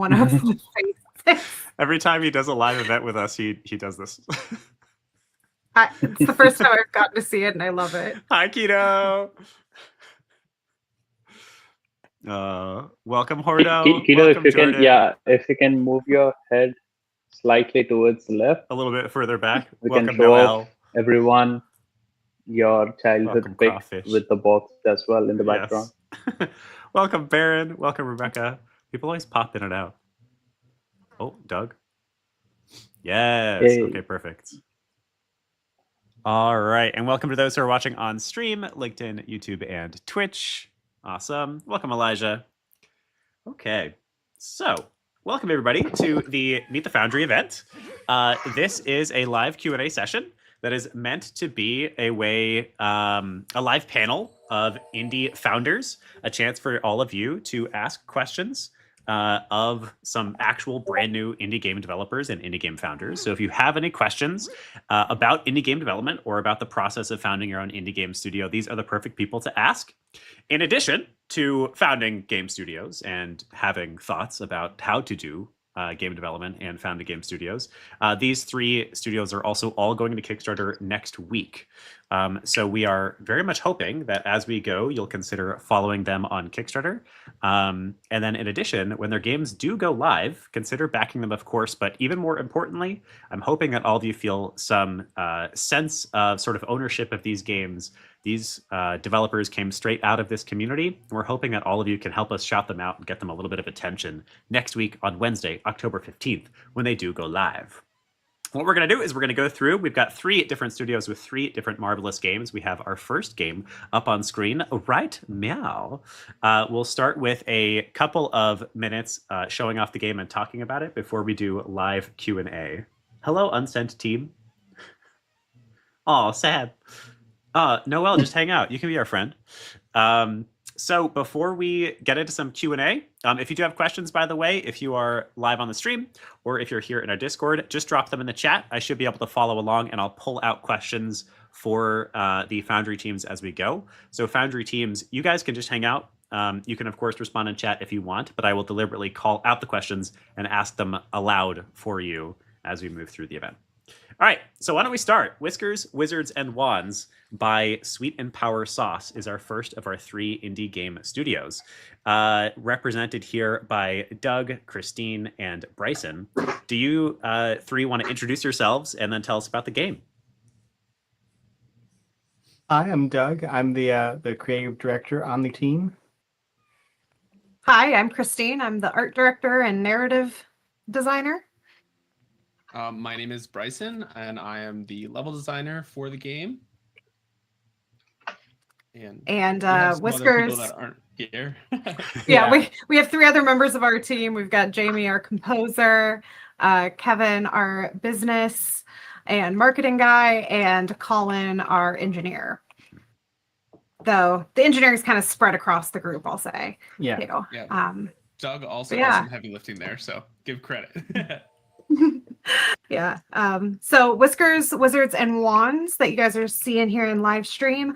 one of the faces. Every time he does a live event with us, he does this. It's the first time I've gotten to see it, and I love it. Hi, Keto. Welcome, Hordo. Keto, Welcome, if you Jordan. can, if you can move your head slightly towards the left, a little bit further back. we Welcome, can show Noel. off everyone your childhood Welcome, pic Crawfish. with the box as well in the background. Yes. Welcome, Baron. Welcome, Rebecca. People always pop in and out. Oh, Doug. Yes. Hey. Okay, perfect. All right. And welcome to those who are watching on stream, LinkedIn, YouTube, and Twitch. Awesome. Welcome, Elijah. Okay. So, welcome everybody to the Meet the Foundry event. This is a live Q&A session that is meant to be a live panel of indie founders, a chance for all of you to ask questions of some actual brand new indie game developers and indie game founders. So if you have any questions about indie game development or about the process of founding your own indie game studio, these are the perfect people to ask. In addition to founding game studios and having thoughts about how to do game development and founding game studios, these three studios are also all going to Kickstarter next week. So we are very much hoping that as we go, you'll consider following them on Kickstarter. And then in addition, when their games do go live, consider backing them, of course. But even more importantly, I'm hoping that all of you feel some sense of sort of ownership of these games. These developers came straight out of this community. We're hoping that all of you can help us shout them out and get them a little bit of attention next week on Wednesday, October 15th, when they do go live. What we're going to do is we're going to go through. We've got 3 different studios with 3 different marvelous games. We have our first game up on screen right meow. We'll start with a couple of minutes showing off the game and talking about it before we do live Q&A. Hello, Unsent team. Oh, sad. Noel, just hang out. You can be our friend. So before we get into some Q&A, if you do have questions, by the way, if you are live on the stream or if you're here in our Discord, just drop them in the chat. I should be able to follow along and I'll pull out questions for the Foundry teams as we go. So Foundry teams, you guys can just hang out. You can, of course, respond in chat if you want, but I will deliberately call out the questions and ask them aloud for you as we move through the event. All right, so why don't we start? Whiskers, Wizards, and Wands by Sweet and Power Sauce is our first of our 3 indie game studios, represented here by Doug, Christine, and Bryson. Do you 3 want to introduce yourselves and then tell us about the game? Hi, I'm Doug. I'm the creative director on the team. Hi, I'm Christine. I'm the art director and narrative designer. My name is Bryson, and I am the level designer for the game. And Whiskers that aren't here. Yeah, we have 3 other members of our team. We've got Jamie, our composer, Kevin, our business and marketing guy, and Colin, our engineer. Though the engineering is kind of spread across the group, I'll say. Yeah. Yeah. Doug also does some heavy lifting there, so give credit. Yeah. So Whiskers, Wizards, and Wands that you guys are seeing here in live stream.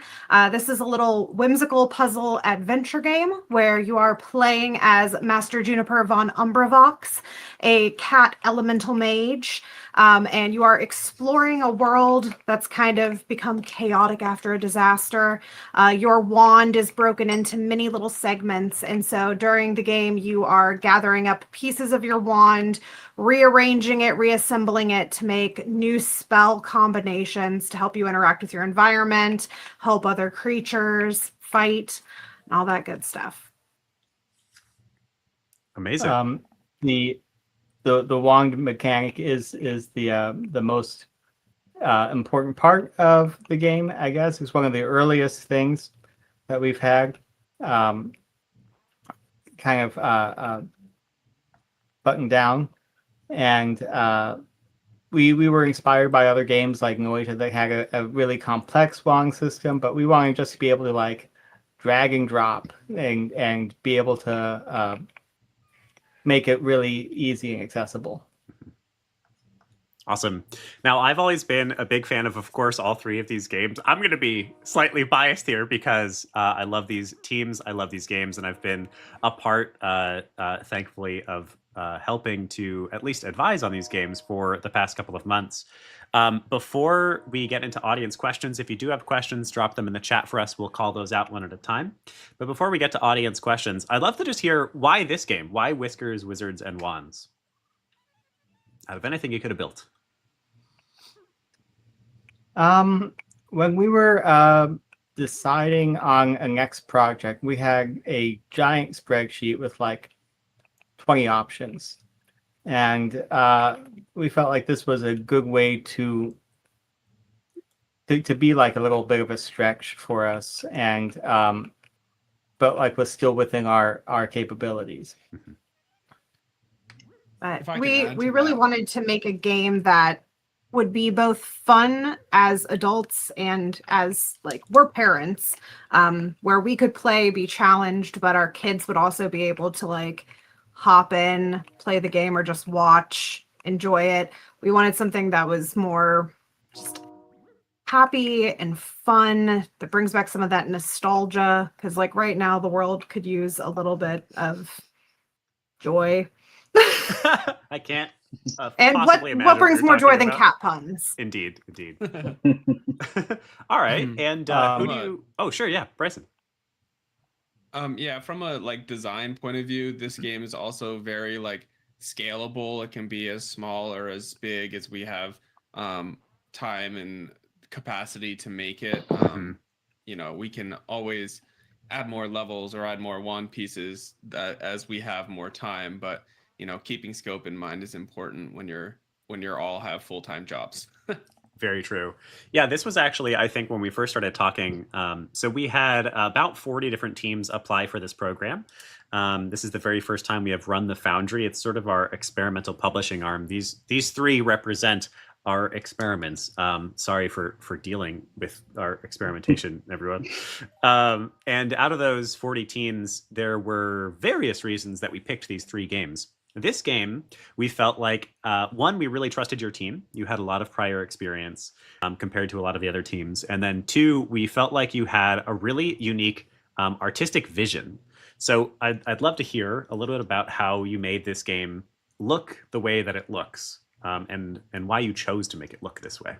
This is a little whimsical puzzle adventure game where you are playing as Master Juniper von Umbravox, a cat elemental mage, and you are exploring a world that's kind of become chaotic after a disaster. Your wand is broken into many little segments, and so during the game you are gathering up pieces of your wand, rearranging it, reassembling it to make new spell combinations to help you interact with your environment, help other creatures, fight, and all that good stuff. Amazing. The wand mechanic is the most important part of the game, I guess. It's one of the earliest things that we've had kind of buttoned down. And we were inspired by other games like Noita that had a really complex wand system, but we wanted just to be able to like drag and drop and be able to make it really easy and accessible. Awesome. Now, I've always been a big fan of course, all 3 of these games. I'm going to be slightly biased here because I love these teams, I love these games, and I've been a part, thankfully, of helping to at least advise on these games for the past couple of months. Before we get into audience questions, if you do have questions, drop them in the chat for us. We'll call those out one at a time. But before we get to audience questions, I'd love to just hear why this game? Why Whiskers, Wizards, and Wands? Out of anything you could have built. When we were deciding on a next project, we had a giant spreadsheet with like 20 options. And we felt like this was a good way to be like a little bit of a stretch for us, and but like was still within our capabilities. If I But could we add we to really that. wanted to make a game that would be both fun as adults and as like we're parents, where we could play, be challenged, but our kids would also be able to like hop in, play the game, or just watch, enjoy it. We wanted something that was more just happy and fun, that brings back some of that nostalgia, because like right now the world could use a little bit of joy. I can't And possibly imagine what brings you're more joy talking than about. cat puns? Indeed. All right. And who Um, do you... Oh, sure. Yeah. Bryson. Yeah, from a like design point of view, this game is also very like scalable. It can be as small or as big as we have time and capacity to make it. You know, we can always add more levels or add more wand pieces that as we have more time, but you know, keeping scope in mind is important when you're all have full-time jobs. Very true. Yeah, this was actually, I think, when we first started talking. So we had about 40 different teams apply for this program. This is the very first time we have run the Foundry. It's sort of our experimental publishing arm. These three represent our experiments. Sorry for dealing with our experimentation, everyone. And out of those 40 teams, there were various reasons that we picked these three games. This game, we felt like, one, we really trusted your team. You had a lot of prior experience compared to a lot of the other teams. And then two, we felt like you had a really unique artistic vision. So I'd love to hear a little bit about how you made this game look the way that it looks, and why you chose to make it look this way.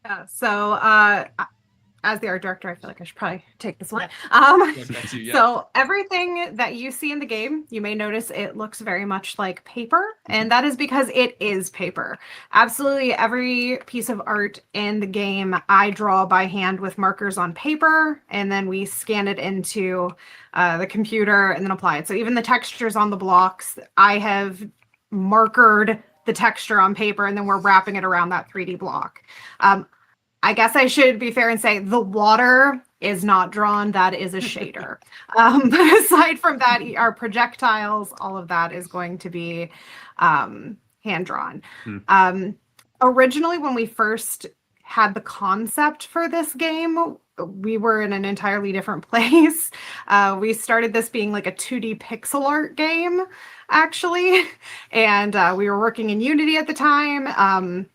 Yeah, so as the art director, I feel like I should probably take this one. That's you, yeah. So everything that you see in the game, you may notice it looks very much like paper, and that is because it is paper. Absolutely every piece of art in the game I draw by hand with markers on paper, and then we scan it into the computer and then apply it. So even the textures on the blocks, I have markered the texture on paper, and then we're wrapping it around that 3D block. I guess I should be fair and say the water is not drawn. That is a shader. But aside from that, our projectiles, all of that is going to be hand drawn. Originally, when we first had the concept for this game, we were in an entirely different place. We started this being like a 2D pixel art game, actually. And we were working in Unity at the time.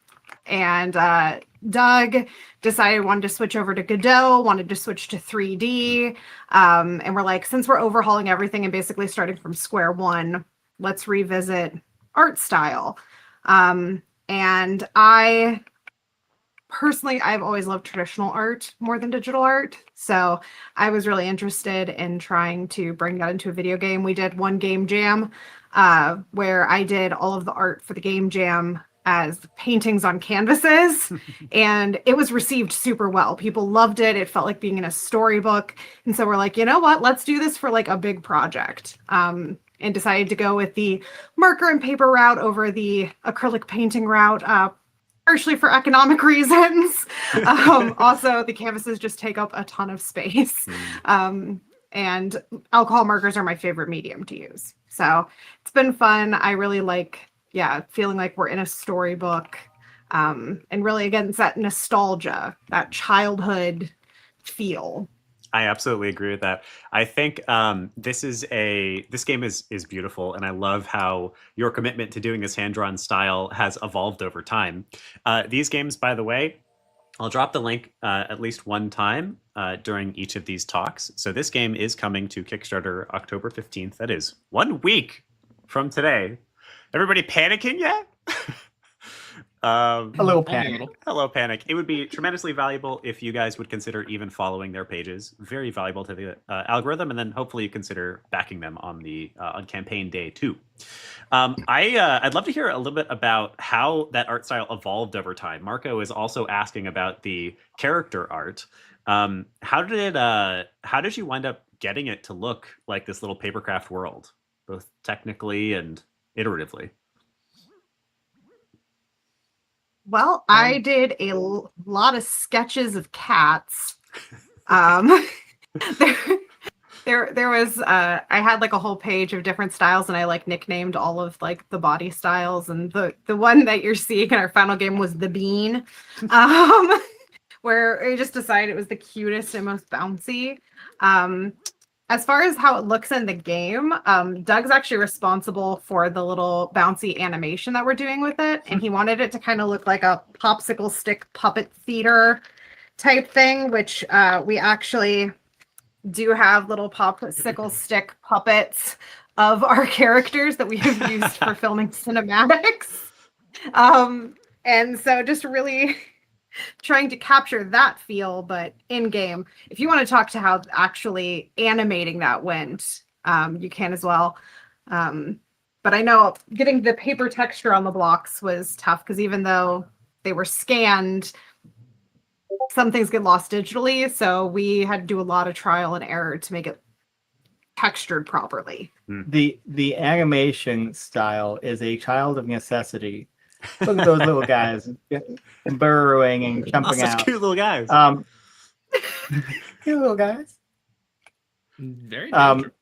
And Doug decided wanted to switch over to Godot, wanted to switch to 3D. And we're like, since we're overhauling everything and basically starting from square one, let's revisit art style. And I personally, I've always loved traditional art more than digital art. So I was really interested in trying to bring that into a video game. We did one game jam where I did all of the art for the game jam as paintings on canvases, and it was received super well. People loved it. It felt like being in a storybook. And so we're like, you know what, let's do this for like a big project. And decided to go with the marker and paper route over the acrylic painting route, partially for economic reasons. Also, the canvases just take up a ton of space. And alcohol markers are my favorite medium to use. So it's been fun. I really like feeling like we're in a storybook. And really, again, it's that nostalgia, that childhood feel. I absolutely agree with that. I think this game is beautiful, and I love how your commitment to doing this hand-drawn style has evolved over time. These games, by the way, I'll drop the link at least one time during each of these talks. So this game is coming to Kickstarter October 15th. That is 1 week from today. Everybody panicking yet? A little Only panic. little. Hello, Panic. It would be tremendously valuable if you guys would consider even following their pages. Very valuable to the algorithm, and then hopefully you consider backing them on the on campaign day too. I'd love to hear a little bit about how that art style evolved over time. Marco is also asking about the character art. How did you wind up getting it to look like this little papercraft world, both technically and iteratively? Well, I did a lot of sketches of cats. Um, there was I had like a whole page of different styles, and I like nicknamed all of like the body styles. And the one that you're seeing in our final game was the bean, where I just decided it was the cutest and most bouncy. As far as how it looks in the game, Doug's actually responsible for the little bouncy animation that we're doing with it. And he wanted it to kind of look like a popsicle stick puppet theater type thing, which we actually do have little popsicle stick puppets of our characters that we have used for filming cinematics. And so just really trying to capture that feel, but in game. If you want to talk to how actually animating that went, you can as well. But I know getting the paper texture on the blocks was tough because even though they were scanned, some things get lost digitally. So we had to do a lot of trial and error to make it textured properly. The animation style is a child of necessity. Look at those little guys burrowing and jumping Such out. cute little guys. Cute little guys. Very dangerous.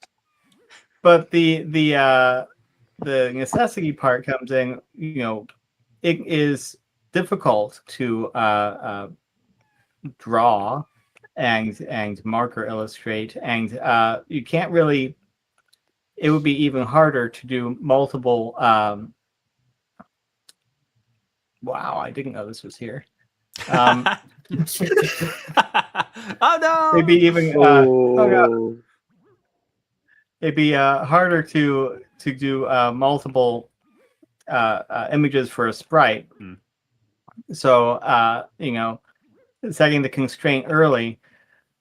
But the necessity part comes in. You know, it is difficult to draw and marker illustrate, and you can't really. It would be even harder to do multiple. Wow, I didn't know this was here. Oh no! Maybe even Oh, it'd be harder to do multiple images for a sprite. Hmm. So you know, setting the constraint early.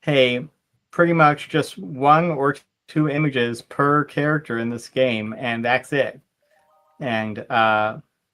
Hey, pretty much just 1 or 2 images per character in this game, and that's it. And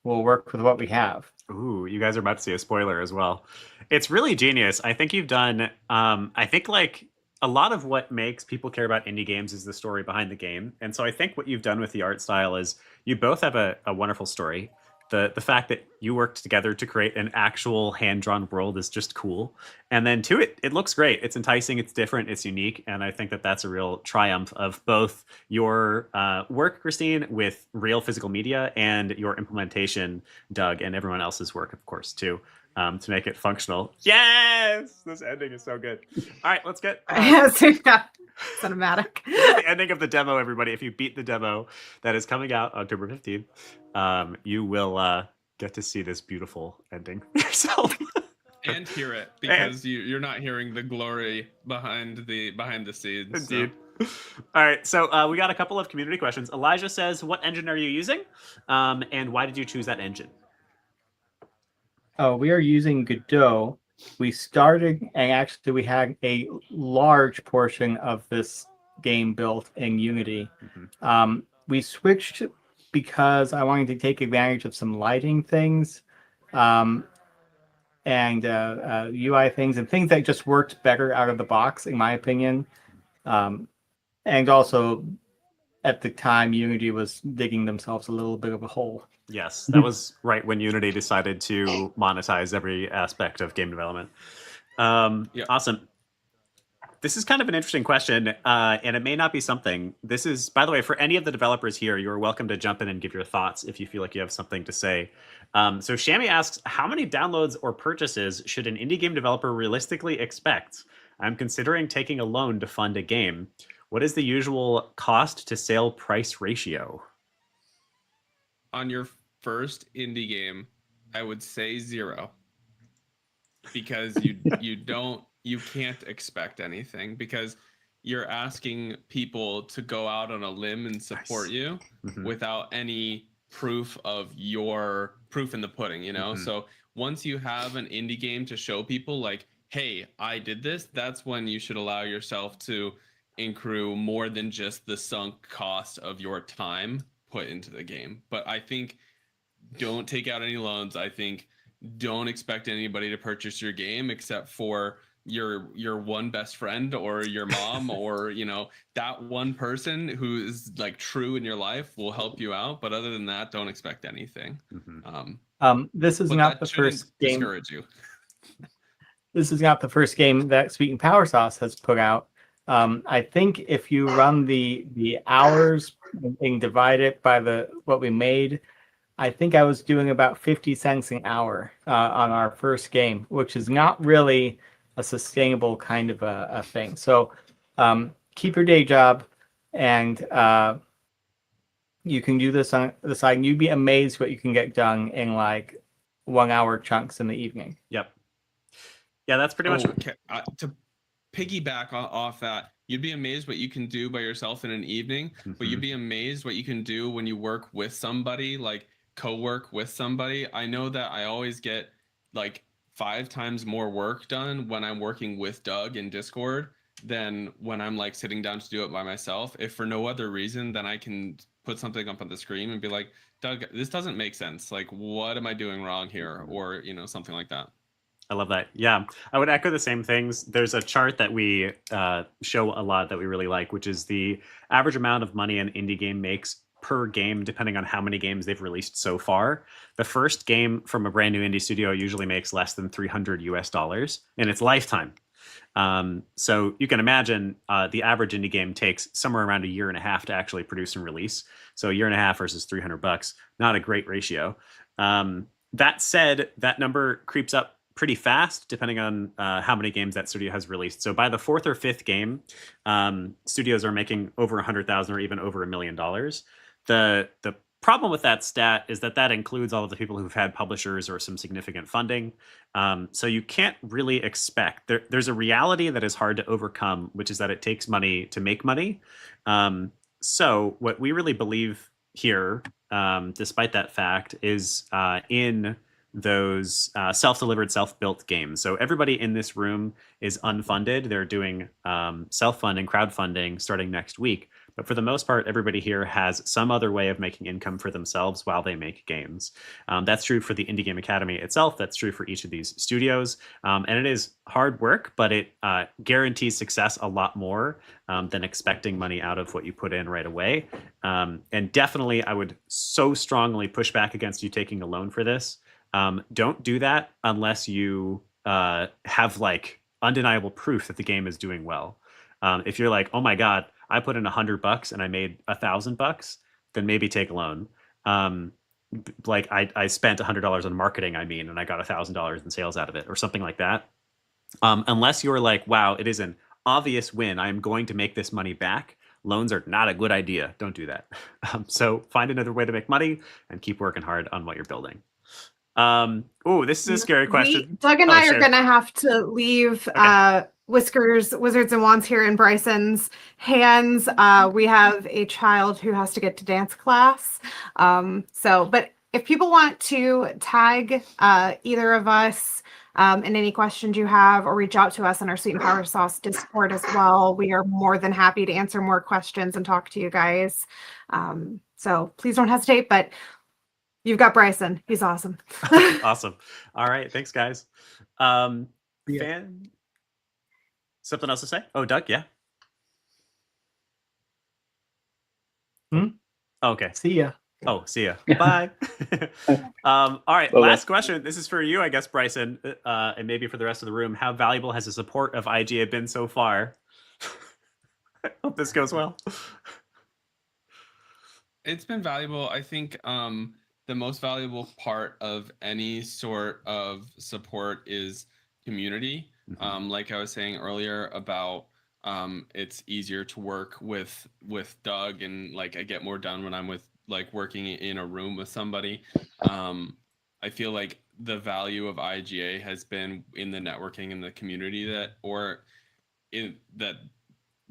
we'll work with what we have. Ooh, you guys are about to see a spoiler as well. It's really genius. I think you've done, I think like a lot of what makes people care about indie games is the story behind the game. And so I think what you've done with the art style is you both have a wonderful story. The fact that you worked together to create an actual hand-drawn world is just cool. And then two, it looks great. It's enticing, it's different, it's unique. And I think that that's a real triumph of both your work, Christine, with real physical media and your implementation, Doug, and everyone else's work, of course, too, to make it functional. Yes! This ending is so good. All right, let's get... Cinematic. the ending of the demo, everybody. If you beat the demo that is coming out October 15th, you will get to see this beautiful ending yourself. And hear it, because you're not hearing the glory behind the scenes. Indeed. So. All right, so we got a couple of community questions. Elijah says, what engine are you using? And why did you choose that engine? Oh, we are using Godot. We started, and actually we had a large portion of this game built in Unity. Mm-hmm. We switched because I wanted to take advantage of some lighting things and UI things and things that just worked better out of the box, in my opinion. And also, at the time, Unity was digging themselves a little bit of a hole. Yes, that was right when Unity decided to monetize every aspect of game development. Yeah. Awesome. This is kind of an interesting question, and it may not be something. This is, by the way, for any of the developers here, you're welcome to jump in and give your thoughts if you feel like you have something to say. So Shami asks, how many downloads or purchases should an indie game developer realistically expect? I'm considering taking a loan to fund a game. What is the usual cost to sale price ratio? On your first indie game, I would say 0. because you can't expect anything, because you're asking people to go out on a limb and support you without any proof in the pudding, you know? So once you have an indie game to show people like, hey, I did this, that's when you should allow yourself to accrue more than just the sunk cost of your time put into the game. But I think don't take out any loans. I think don't expect anybody to purchase your game except for your one best friend or your mom or that one person who is like true in your life will help you out. But other than that, don't expect anything. This is But not that the shouldn't first game. discourage you. This is not the first game that Sweet and Power Sauce has put out. I think if you run the hours and divide it by what we made, I think I was doing about 50 cents an hour on our first game, which is not really a sustainable kind of a thing. So keep your day job, and you can do this on the side, and you'd be amazed what you can get done in like 1 hour chunks in the evening. Yep. Yeah, that's pretty much. Okay. To piggyback off that, you'd be amazed what you can do by yourself in an evening, but you'd be amazed what you can do when you work with somebody, like co-work with somebody. I know that I always get like 5 times more work done when I'm working with Doug in Discord than when I'm like sitting down to do it by myself. If for no other reason than I can put something up on the screen and be like, Doug, this doesn't make sense. Like, what am I doing wrong here? Or, something like that. I love that. Yeah, I would echo the same things. There's a chart that we show a lot that we really like, which is the average amount of money an indie game makes per game, depending on how many games they've released so far. The first game from a brand new indie studio usually makes less than $300 in its lifetime. So you can imagine the average indie game takes somewhere around 1.5 years to actually produce and release. So 1.5 years versus $300, not a great ratio. That said, that number creeps up pretty fast depending on how many games that studio has released. So by the 4th or 5th game, studios are making over 100,000 or even over $1 million. The problem with that stat is that includes all of the people who've had publishers or some significant funding. So you can't really expect, there's a reality that is hard to overcome, which is that it takes money to make money. So what we really believe here, despite that fact, is in those self-delivered, self-built games. So everybody in this room is unfunded. They're doing self-funding, crowdfunding starting next week. But for the most part, everybody here has some other way of making income for themselves while they make games. That's true for the Indie Game Academy itself. That's true for each of these studios. And it is hard work, but it guarantees success a lot more than expecting money out of what you put in right away. And definitely, I would so strongly push back against you taking a loan for this. Don't do that unless you have like undeniable proof that the game is doing well. If you're like, oh my God, I put in $100 and I made $1,000, then maybe take a loan. Like I spent $100 on marketing, and I got $1,000 in sales out of it or something like that. Unless you're like, wow, it is an obvious win. I'm going to make this money back. Loans are not a good idea. Don't do that. So find another way to make money and keep working hard on what you're building. This is a scary question. Doug and I are going to have to leave Whiskers, Wizards, and Wands here in Bryson's hands. We have a child who has to get to dance class. But if people want to tag either of us in any questions you have, or reach out to us on our Sweet and Power Sauce Discord as well, we are more than happy to answer more questions and talk to you guys. So please don't hesitate, but you've got Bryson. He's awesome. Awesome. All right. Thanks, guys. Something else to say? Oh, Doug, yeah. Okay. See ya. Oh, see ya. Bye. All right. Bye-bye. Last question. This is for you, I guess, Bryson, and maybe for the rest of the room. How valuable has the support of IGA been so far? I hope this goes well. It's been valuable. I think the most valuable part of any sort of support is community. Like I was saying earlier about it's easier to work with Doug, and like I get more done when I'm with like working in a room with somebody. I I feel like the value of IGA has been in the networking and the community that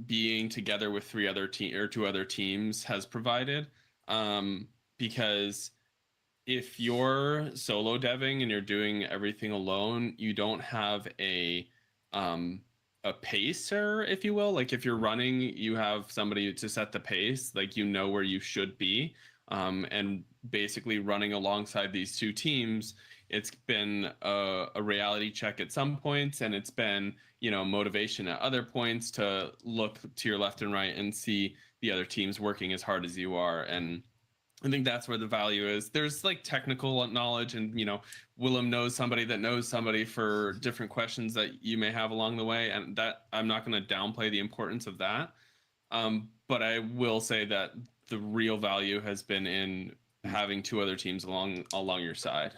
being together with two other teams has provided. Because if you're solo deving and you're doing everything alone, you don't have a pacer, if you will. Like if you're running, you have somebody to set the pace, like you know where you should be. And basically running alongside these two teams, it's been a reality check at some points, and it's been, motivation at other points to look to your left and right and see the other teams working as hard as you are. And I think that's where the value is. There's like technical knowledge, and Willem knows somebody that knows somebody for different questions that you may have along the way, and that I'm not going to downplay the importance of that. But I will say that the real value has been in having two other teams along your side.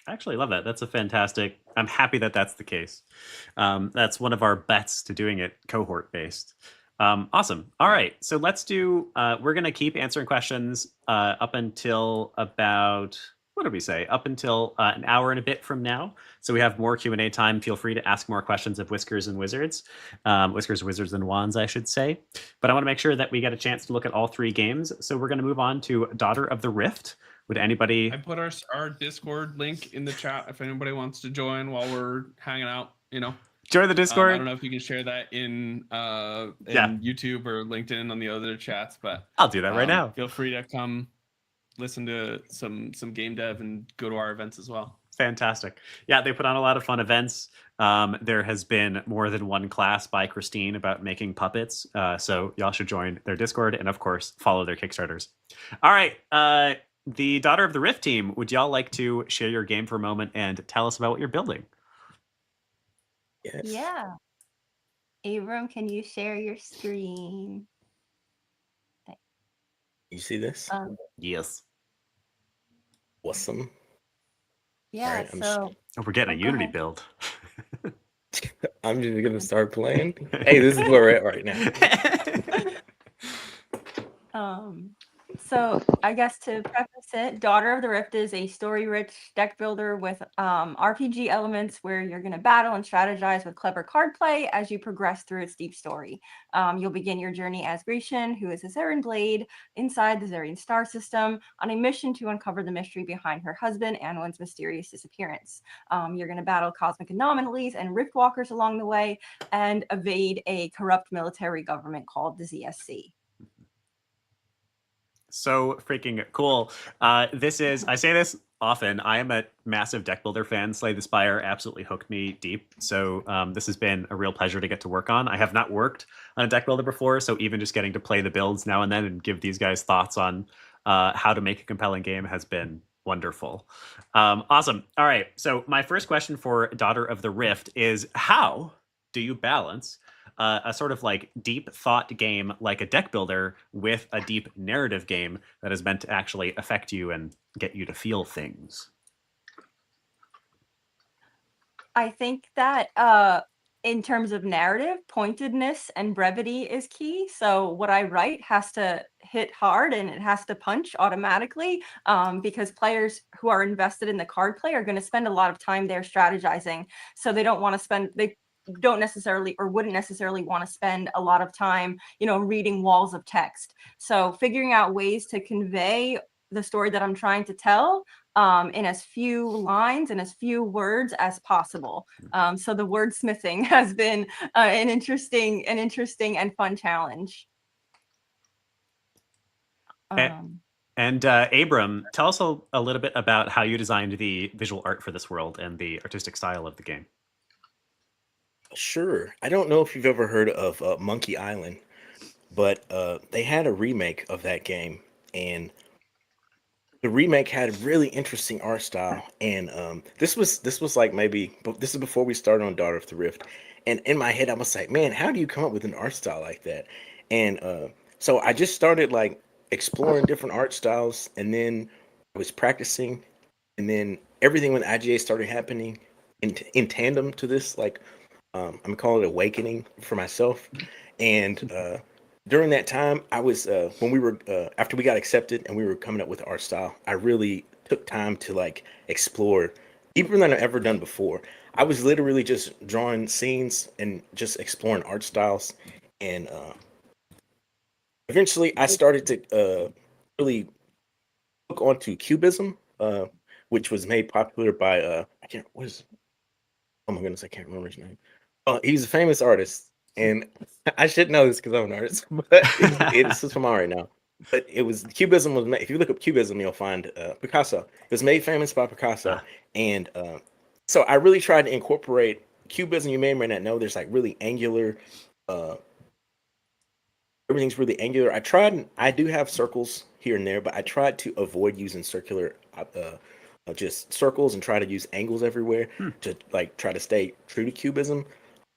I actually love that. That's a fantastic. I'm happy that that's the case. That's one of our bets to doing it cohort based. Awesome. All right. So let's do, we're going to keep answering questions up until about, what did we say? Up until an hour and a bit from now. So we have more Q&A time. Feel free to ask more questions of Whiskers and Wizards. Whiskers, Wizards, and Wands, I should say. But I want to make sure that we get a chance to look at all three games. So we're going to move on to Daughter of the Rift. Would anybody... I put our Discord link in the chat if anybody wants to join while we're hanging out, Join the Discord. I don't know if you can share that in YouTube or LinkedIn on the other chats, but I'll do that right now. Feel free to come listen to some game dev and go to our events as well. Fantastic. Yeah, they put on a lot of fun events. There has been more than one class by Christine about making puppets. So y'all should join their Discord and, of course, follow their Kickstarters. All right. The Daughter of the Rift team, would y'all like to share your game for a moment and tell us about what you're building? Yes. Yeah. Abram, can you share your screen? You see this? Yes. Awesome. Yeah, Alright, so Oh, we're getting a go Unity ahead. build. I'm just gonna start playing. Hey, this is where we're at right now. So I guess to preface it, Daughter of the Rift is a story-rich deck builder with RPG elements where you're going to battle and strategize with clever card play as you progress through its deep story. You'll begin your journey as Grecian, who is a Zarian Blade, inside the Zarian star system, on a mission to uncover the mystery behind her husband Anwin's mysterious disappearance. You're going to battle cosmic anomalies and riftwalkers along the way, and evade a corrupt military government called the ZSC. So freaking cool. This is, I say this often, I am a massive deck builder fan. Slay the Spire absolutely hooked me deep. So this has been a real pleasure to get to work on. I have not worked on a deck builder before, so even just getting to play the builds now and then and give these guys thoughts on how to make a compelling game has been wonderful. Awesome. All right. So my first question for Daughter of the Rift is, how do you balance a sort of like deep thought game like a deck builder with a deep narrative game that is meant to actually affect you and get you to feel things? I think that in terms of narrative, pointedness and brevity is key. So what I write has to hit hard and it has to punch automatically, because players who are invested in the card play are going to spend a lot of time there strategizing. So they don't want to spend, they don't necessarily or wouldn't necessarily want to spend a lot of time, reading walls of text. So figuring out ways to convey the story that I'm trying to tell in as few lines and as few words as possible. So the wordsmithing has been an interesting and fun challenge. And Abram, tell us a little bit about how you designed the visual art for this world and the artistic style of the game. Sure. I don't know if you've ever heard of Monkey Island, but they had a remake of that game, and the remake had a really interesting art style. And this was like this is before we started on Daughter of the Rift, and in my head I was like, man, how do you come up with an art style like that? And so I just started like exploring different art styles, and then I was practicing, and then everything with IGA started happening in tandem to this, like. I'm gonna call it awakening for myself. And during that time, I was when we were after we got accepted and we were coming up with art style, I really took time to like explore deeper than I've ever done before. I was literally just drawing scenes and just exploring art styles, and eventually I started to really hook onto cubism, which was made popular by I can't what is oh my goodness, I can't remember his name. He's a famous artist, and I should know this because I'm an artist, but it's just from all right now. But it was Cubism was made. If you look up Cubism, you'll find Picasso. It was made famous by Picasso, and so I really tried to incorporate Cubism. You may or may not know there's like really angular. Uh, Everything's really angular. I do have circles here and there, but I tried to avoid using circular, just circles, and try to use angles everywhere to like try to stay true to cubism.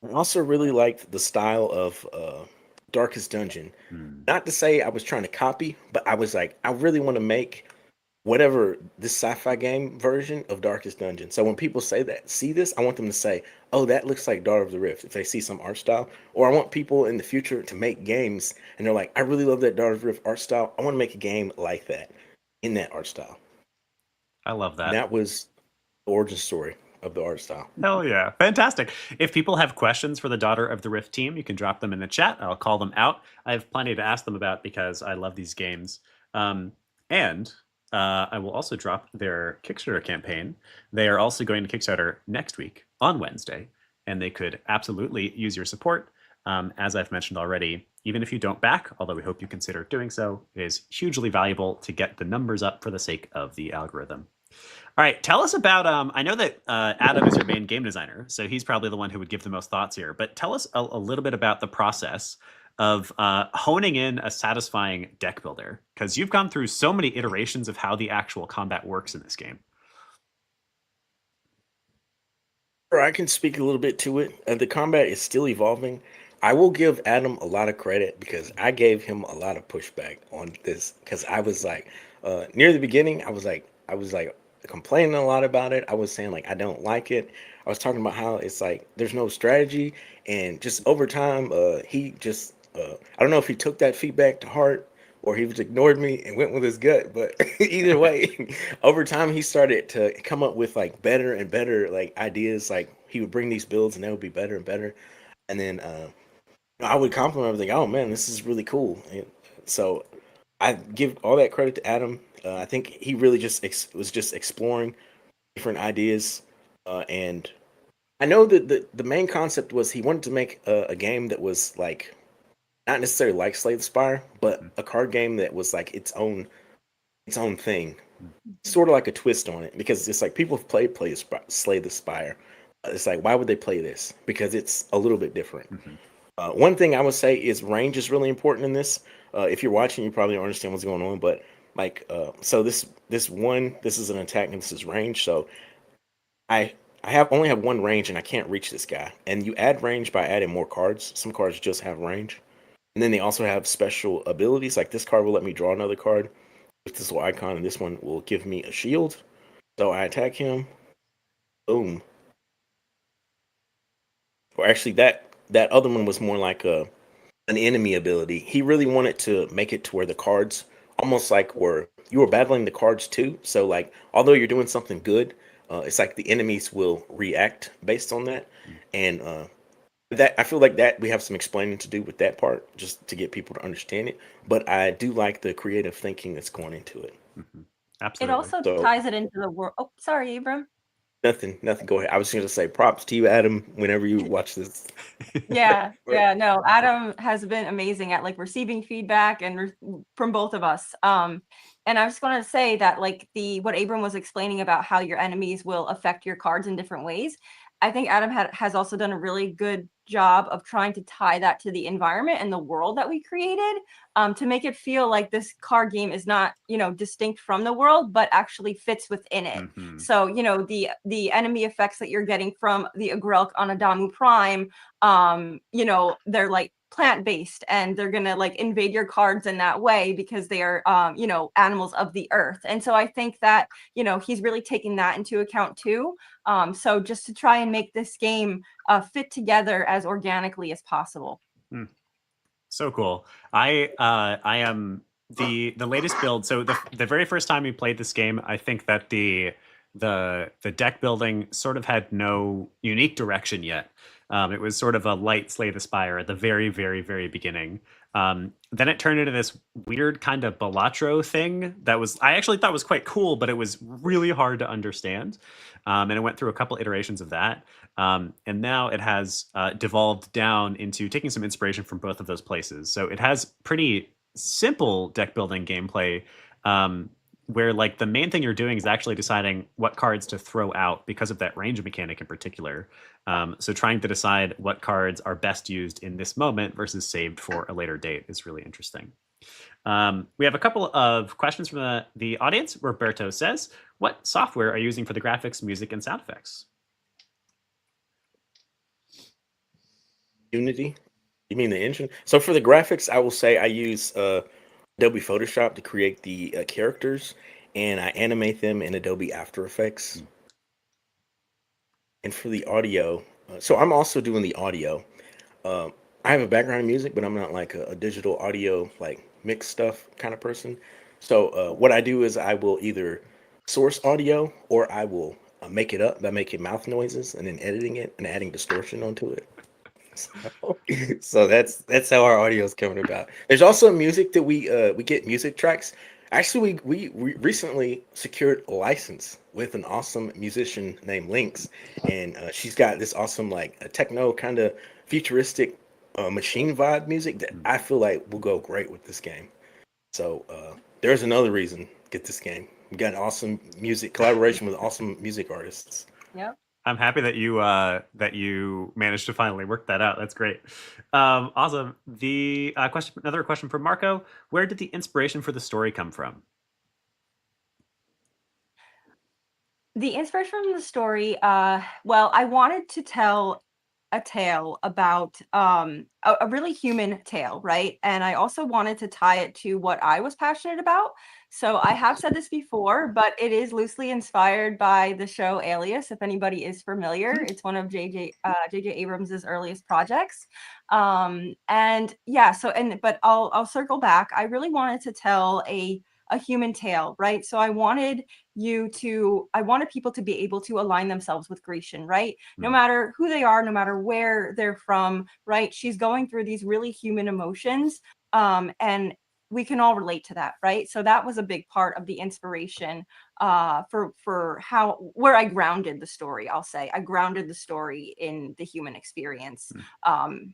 I also really liked the style of Darkest Dungeon. Not to say I was trying to copy, but I was like, I really want to make whatever this sci-fi game version of Darkest Dungeon. So when people see this, I want them to say, "Oh, that looks like Daughter of the Rift." If they see some art style, or I want people in the future to make games and they're like, "I really love that Daughter of the Rift art style. I want to make a game like that in that art style." I love that. And that was the origin story of the art style. Hell yeah. Fantastic. If people have questions for the Daughter of the Rift team, you can drop them in the chat. I'll call them out. I have plenty to ask them about because I love these games. And I will also drop their Kickstarter campaign. They are also going to Kickstarter next week on Wednesday, and they could absolutely use your support. As I've mentioned already, even if you don't back, although we hope you consider doing so, it is hugely valuable to get the numbers up for the sake of the algorithm. All right, tell us about, I know that Adam is your main game designer, so he's probably the one who would give the most thoughts here, but tell us a little bit about the process of honing in a satisfying deck builder, because you've gone through so many iterations of how the actual combat works in this game. Sure, I can speak a little bit to it. The combat is still evolving. I will give Adam a lot of credit because I gave him a lot of pushback on this because I was like, near the beginning, I was like complaining a lot about it. I was saying like I don't like it. I was talking about how it's like there's no strategy, and just over time, he just I don't know if he took that feedback to heart or he just ignored me and went with his gut. But either way, over time he started to come up with like better and better like ideas. Like he would bring these builds and they would be better and better. And then I would compliment him, like, "Oh man, this is really cool." And so I give all that credit to Adam. I think he really just was just exploring different ideas, and I know that the main concept was he wanted to make a game that was like not necessarily like Slay the Spire, but a card game that was like its own thing, sort of like a twist on it. Because it's like people have played Slay the Spire. It's like, why would they play this? Because it's a little bit different. One thing I would say is range is really important in this. If you're watching, you probably don't understand what's going on, but like, so this is an attack and this is range. So I only have one range and I can't reach this guy. And you add range by adding more cards. Some cards just have range, and then they also have special abilities. Like this card will let me draw another card with this little icon, and this one will give me a shield. So I attack him. Boom. Or actually, that other one was more like an enemy ability. He really wanted to make it to where the cards almost like you were battling the cards too. So like, although you're doing something good, it's like the enemies will react based on that. And that I feel like that we have some explaining to do with that part, just to get people to understand it. But I do like the creative thinking that's going into it. Absolutely. It also So- ties it into the world. Oh, sorry, Abram. Nothing. Go ahead. I was going to say props to you, Adam, whenever you watch this. Yeah, no, Adam has been amazing at like receiving feedback and from both of us. And I was going to say that like what Abram was explaining about how your enemies will affect your cards in different ways. I think Adam has also done a really good job of trying to tie that to the environment and the world that we created, to make it feel like this card game is not, distinct from the world, but actually fits within it. So, the enemy effects that you're getting from the Agrelk on Adamu Prime, they're like plant-based and they're gonna like invade your cards in that way because they are animals of the earth. And so I think that he's really taking that into account too, so just to try and make this game fit together as organically as possible. So cool. I am the latest build. So the very first time we played this game, I think that the deck building sort of had no unique direction yet. It was sort of a light Slay the Spire at the very, very, very beginning. Then it turned into this weird kind of Balatro thing that I actually thought was quite cool, but it was really hard to understand. And it went through a couple iterations of that. And now it has devolved down into taking some inspiration from both of those places. So it has pretty simple deck building gameplay, where like the main thing you're doing is actually deciding what cards to throw out because of that range mechanic in particular. So trying to decide what cards are best used in this moment versus saved for a later date is really interesting. We have a couple of questions from the audience. Roberto says, what software are you using for the graphics, music, and sound effects? Unity? You mean the engine? So for the graphics, I will say I use Adobe Photoshop to create the characters, and I animate them in Adobe After Effects. And for the audio, so I'm also doing the audio. I have a background in music, but I'm not like a digital audio, like mix stuff kind of person. So what I do is I will either source audio or I will make it up by making mouth noises and then editing it and adding distortion onto it. So that's how our audio is coming about. There's also music that we get music tracks. Actually, we recently secured a license with an awesome musician named Lynx, and she's got this awesome like a techno kind of futuristic machine vibe music that I feel like will go great with this game. So there's another reason to get this game. We got an awesome music collaboration with awesome music artists. Yep. I'm happy that you managed to finally work that out. That's great. Awesome. Another question from Marco. Where did the inspiration for the story come from? The inspiration from the story, well, I wanted to tell a tale about a really human tale, right? And I also wanted to tie it to what I was passionate about. So I have said this before, but it is loosely inspired by the show Alias, if anybody is familiar. It's one of J.J. Abrams's earliest projects. And yeah, but I'll circle back. I really wanted to tell a human tale, right? So I wanted people to be able to align themselves with Grecian, right? No matter who they are, no matter where they're from, right? She's going through these really human emotions. And we can all relate to that, right? So that was a big part of the inspiration for where I grounded the story. I'll say I grounded the story in the human experience,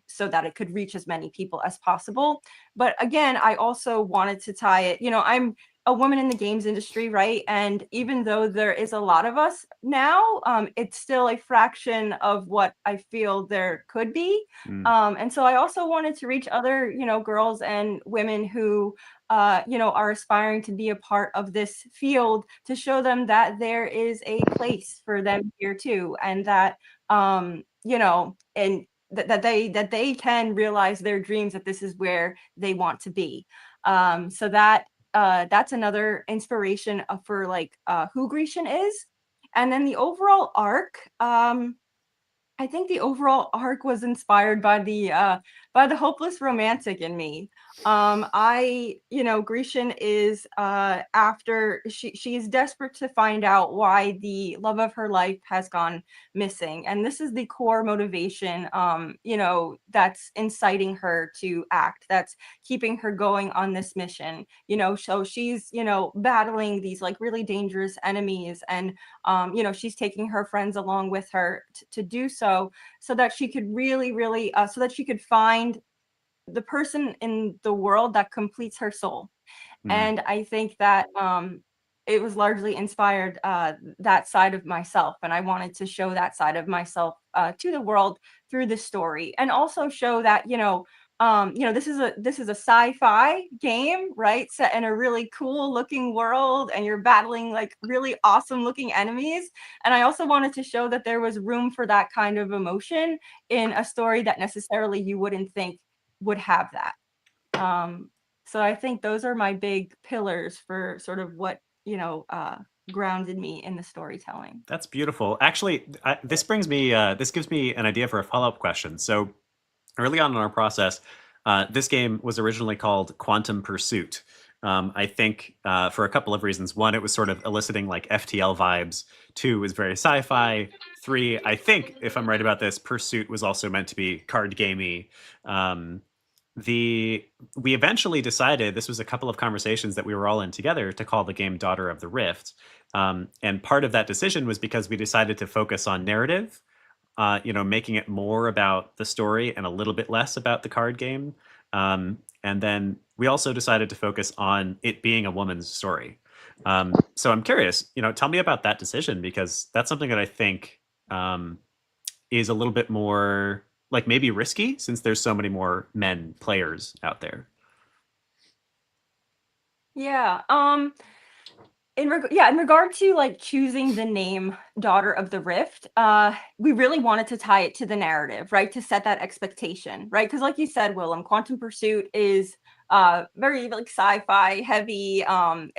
so that it could reach as many people as possible. But again, I also wanted to tie it. I'm a woman in the games industry, right? And even though there is a lot of us now, it's still a fraction of what I feel there could be. And so I also wanted to reach other, girls and women who, are aspiring to be a part of this field, to show them that there is a place for them here too. And that, and that they can realize their dreams, that this is where they want to be. So that's another inspiration for who Grecian is. And then the overall arc, I think the overall arc was inspired by the hopeless romantic in me. Grecian is after she is desperate to find out why the love of her life has gone missing, and this is the core motivation that's inciting her to act, that's keeping her going on this mission. So she's battling these really dangerous enemies, and she's taking her friends along with her to do so that she could really so that she could find the person in the world that completes her soul. And I think that it was largely inspired that side of myself, and I wanted to show that side of myself to the world through this story, and also show that this is a sci-fi game, right, set in a really cool looking world, and you're battling really awesome looking enemies. And I also wanted to show that there was room for that kind of emotion in a story that necessarily you wouldn't think would have that. So I think those are my big pillars for sort of what grounded me in the storytelling. That's beautiful. Actually, this gives me an idea for a follow-up question. So early on in our process, this game was originally called Quantum Pursuit. I think for a couple of reasons. One, it was sort of eliciting like FTL vibes. Two, was very sci-fi. Three, I think, if I'm right about this, Pursuit was also meant to be card gamey. We eventually decided, this was a couple of conversations that we were all in together, to call the game Daughter of the Rift. And part of that decision was because we decided to focus on narrative, making it more about the story and a little bit less about the card game. And then we also decided to focus on it being a woman's story. So I'm curious, tell me about that decision, because that's something that I think is a little bit more like maybe risky, since there's so many more men players out there. Yeah. In regard to like choosing the name Daughter of the Rift, we really wanted to tie it to the narrative, right? To set that expectation, right? Because like you said, Willem, Quantum Pursuit is very like sci-fi heavy.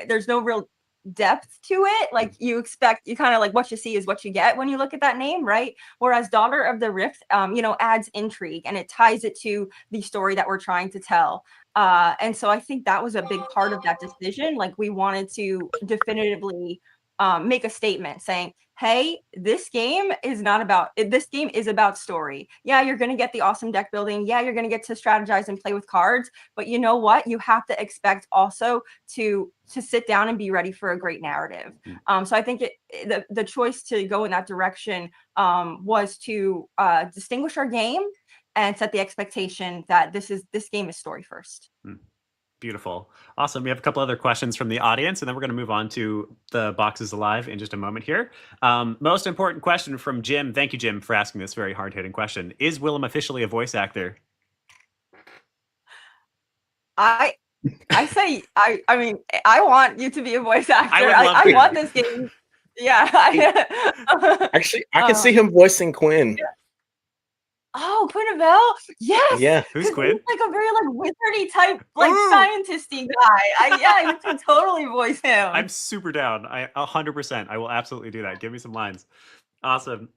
There's no real depth to it. Like you kind of like what you see is what you get when you look at that name, right? Whereas Daughter of the Rift, adds intrigue and it ties it to the story that we're trying to tell. And so I think that was a big part of that decision. Like we wanted to definitively make a statement saying, hey, this game is about story. Yeah, you're going to get the awesome deck building. Yeah, you're going to get to strategize and play with cards. But you know what? You have to expect also to sit down and be ready for a great narrative. So I think the choice to go in that direction was to distinguish our game and set the expectation that this game is story first. Beautiful. Awesome. We have a couple other questions from the audience, and then we're going to move on to the Boxes Alive in just a moment here. Most important question from Jim. Thank you, Jim, for asking this very hard-hitting question. Is Willem officially a voice actor? I mean, I want you to be a voice actor. I want this game. Yeah. Actually, I can see him voicing Quinn. Yeah. Oh, Quinn. Yes. Yeah. Who's Quinn? He's like a very like wizardy type, like scientisty guy. You can totally voice him. I'm super down. 100%. I will absolutely do that. Give me some lines. Awesome.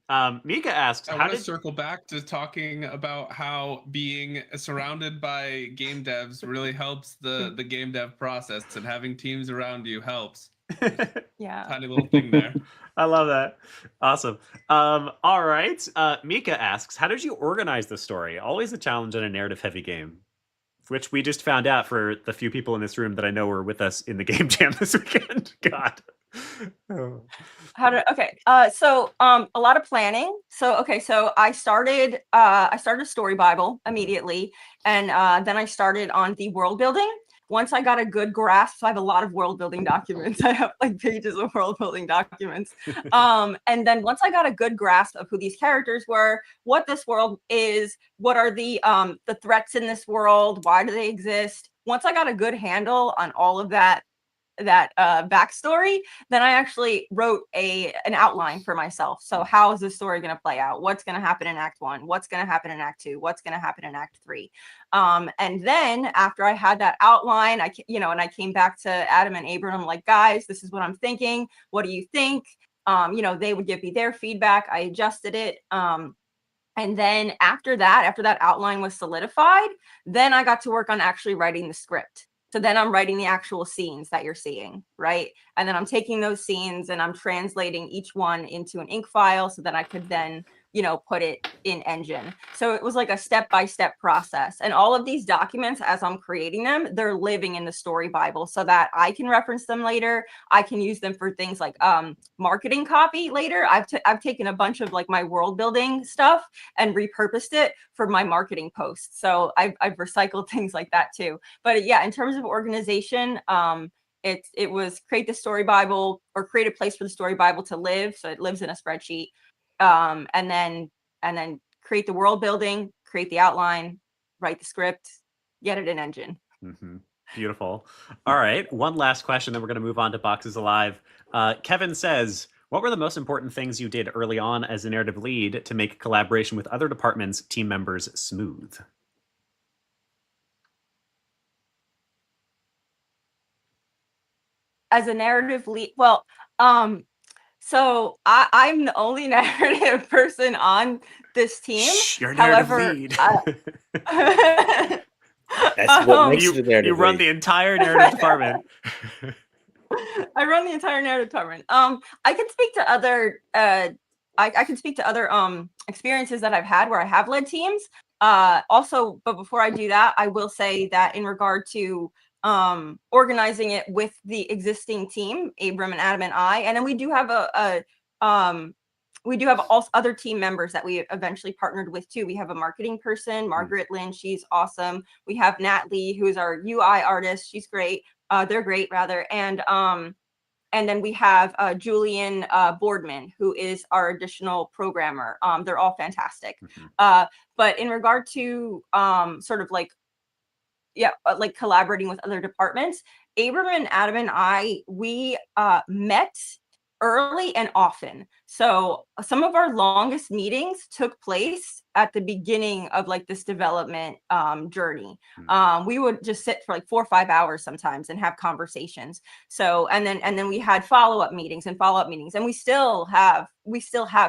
Mika asks, I want to circle back to talking about how being surrounded by game devs really helps the game dev process, and having teams around you helps. Yeah. Tiny little thing there. I love that. Awesome. All right. Mika asks, how did you organize the story? Always a challenge in a narrative-heavy game, which we just found out for the few people in this room that I know were with us in the game jam this weekend. God. So a lot of planning. So I started a story Bible immediately, and then I started on the world building. Once I got a good grasp, so I have a lot of world building documents. I have like pages of world building documents. And then once I got a good grasp of who these characters were, what this world is, what are the threats in this world, why do they exist? Once I got a good handle on all of that backstory, then I actually wrote an outline for myself. So how is this story going to play out? What's going to happen in Act 1? What's going to happen in Act 2? What's going to happen in Act 3? And then after I had that outline, and I came back to Adam and Abram, I'm like, guys, this is what I'm thinking. What do you think? They would give me their feedback. I adjusted it. And then after that outline was solidified, then I got to work on actually writing the script. So then I'm writing the actual scenes that you're seeing, right? And then I'm taking those scenes and I'm translating each one into an ink file so that I could then, put it in Engine. So it was like a step-by-step process. And all of these documents, as I'm creating them, they're living in the story Bible so that I can reference them later. I can use them for things like marketing copy later. I've taken a bunch of like my world building stuff and repurposed it for my marketing posts. So I've recycled things like that too. But yeah, in terms of organization, it was create the story Bible or create a place for the story Bible to live. So it lives in a spreadsheet. And then create the world building, create the outline, write the script, get it in Engine. Mm-hmm. Beautiful. All right. One last question, then we're going to move on to Boxes Alive. Kevin says, what were the most important things you did early on as a narrative lead to make collaboration with other departments, team members smooth? As a narrative lead, so I'm the only narrative person on this team. Shh, you're a narrative lead. That's what makes it a narrative You run lead. the entire narrative department. I run the entire narrative department. I can speak to other I can speak to other experiences that I've had where I have led teams. Also, but before I do that, I will say that in regard to organizing it with the existing team, Abram and Adam and I, and then we do have we do have also other team members that we eventually partnered with too. We have a marketing person, Margaret Lynn. She's awesome. We have Nat Lee, who is our UI artist. She's great. They're great rather. And then we have Julian Boardman, who is our additional programmer. They're all fantastic. But in regard to sort of like, like collaborating with other departments, Abram and Adam and I, we met early and often. So some of our longest meetings took place at the beginning of like this development journey. We would just sit for like 4 or 5 hours sometimes and have conversations. So and then we had follow-up meetings, and we still have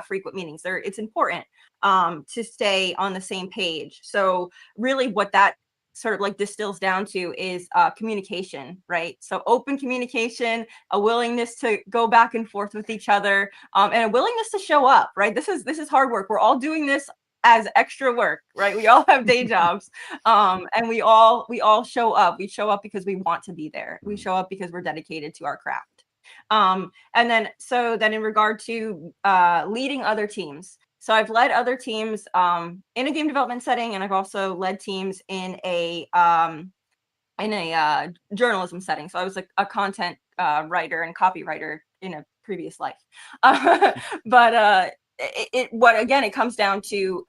frequent meetings. It's important to stay on the same page. So really what that sort of like distills down to is communication, right? So open communication, a willingness to go back and forth with each other, and a willingness to show up, right? This is hard work. We're all doing this as extra work, right? We all have day jobs, and we all show up. We show up because we want to be there. We show up because we're dedicated to our craft. And then in regard to leading other teams. So I've led other teams in a game development setting, and I've also led teams in a journalism setting. So I was a content writer and copywriter in a previous life. But it comes down to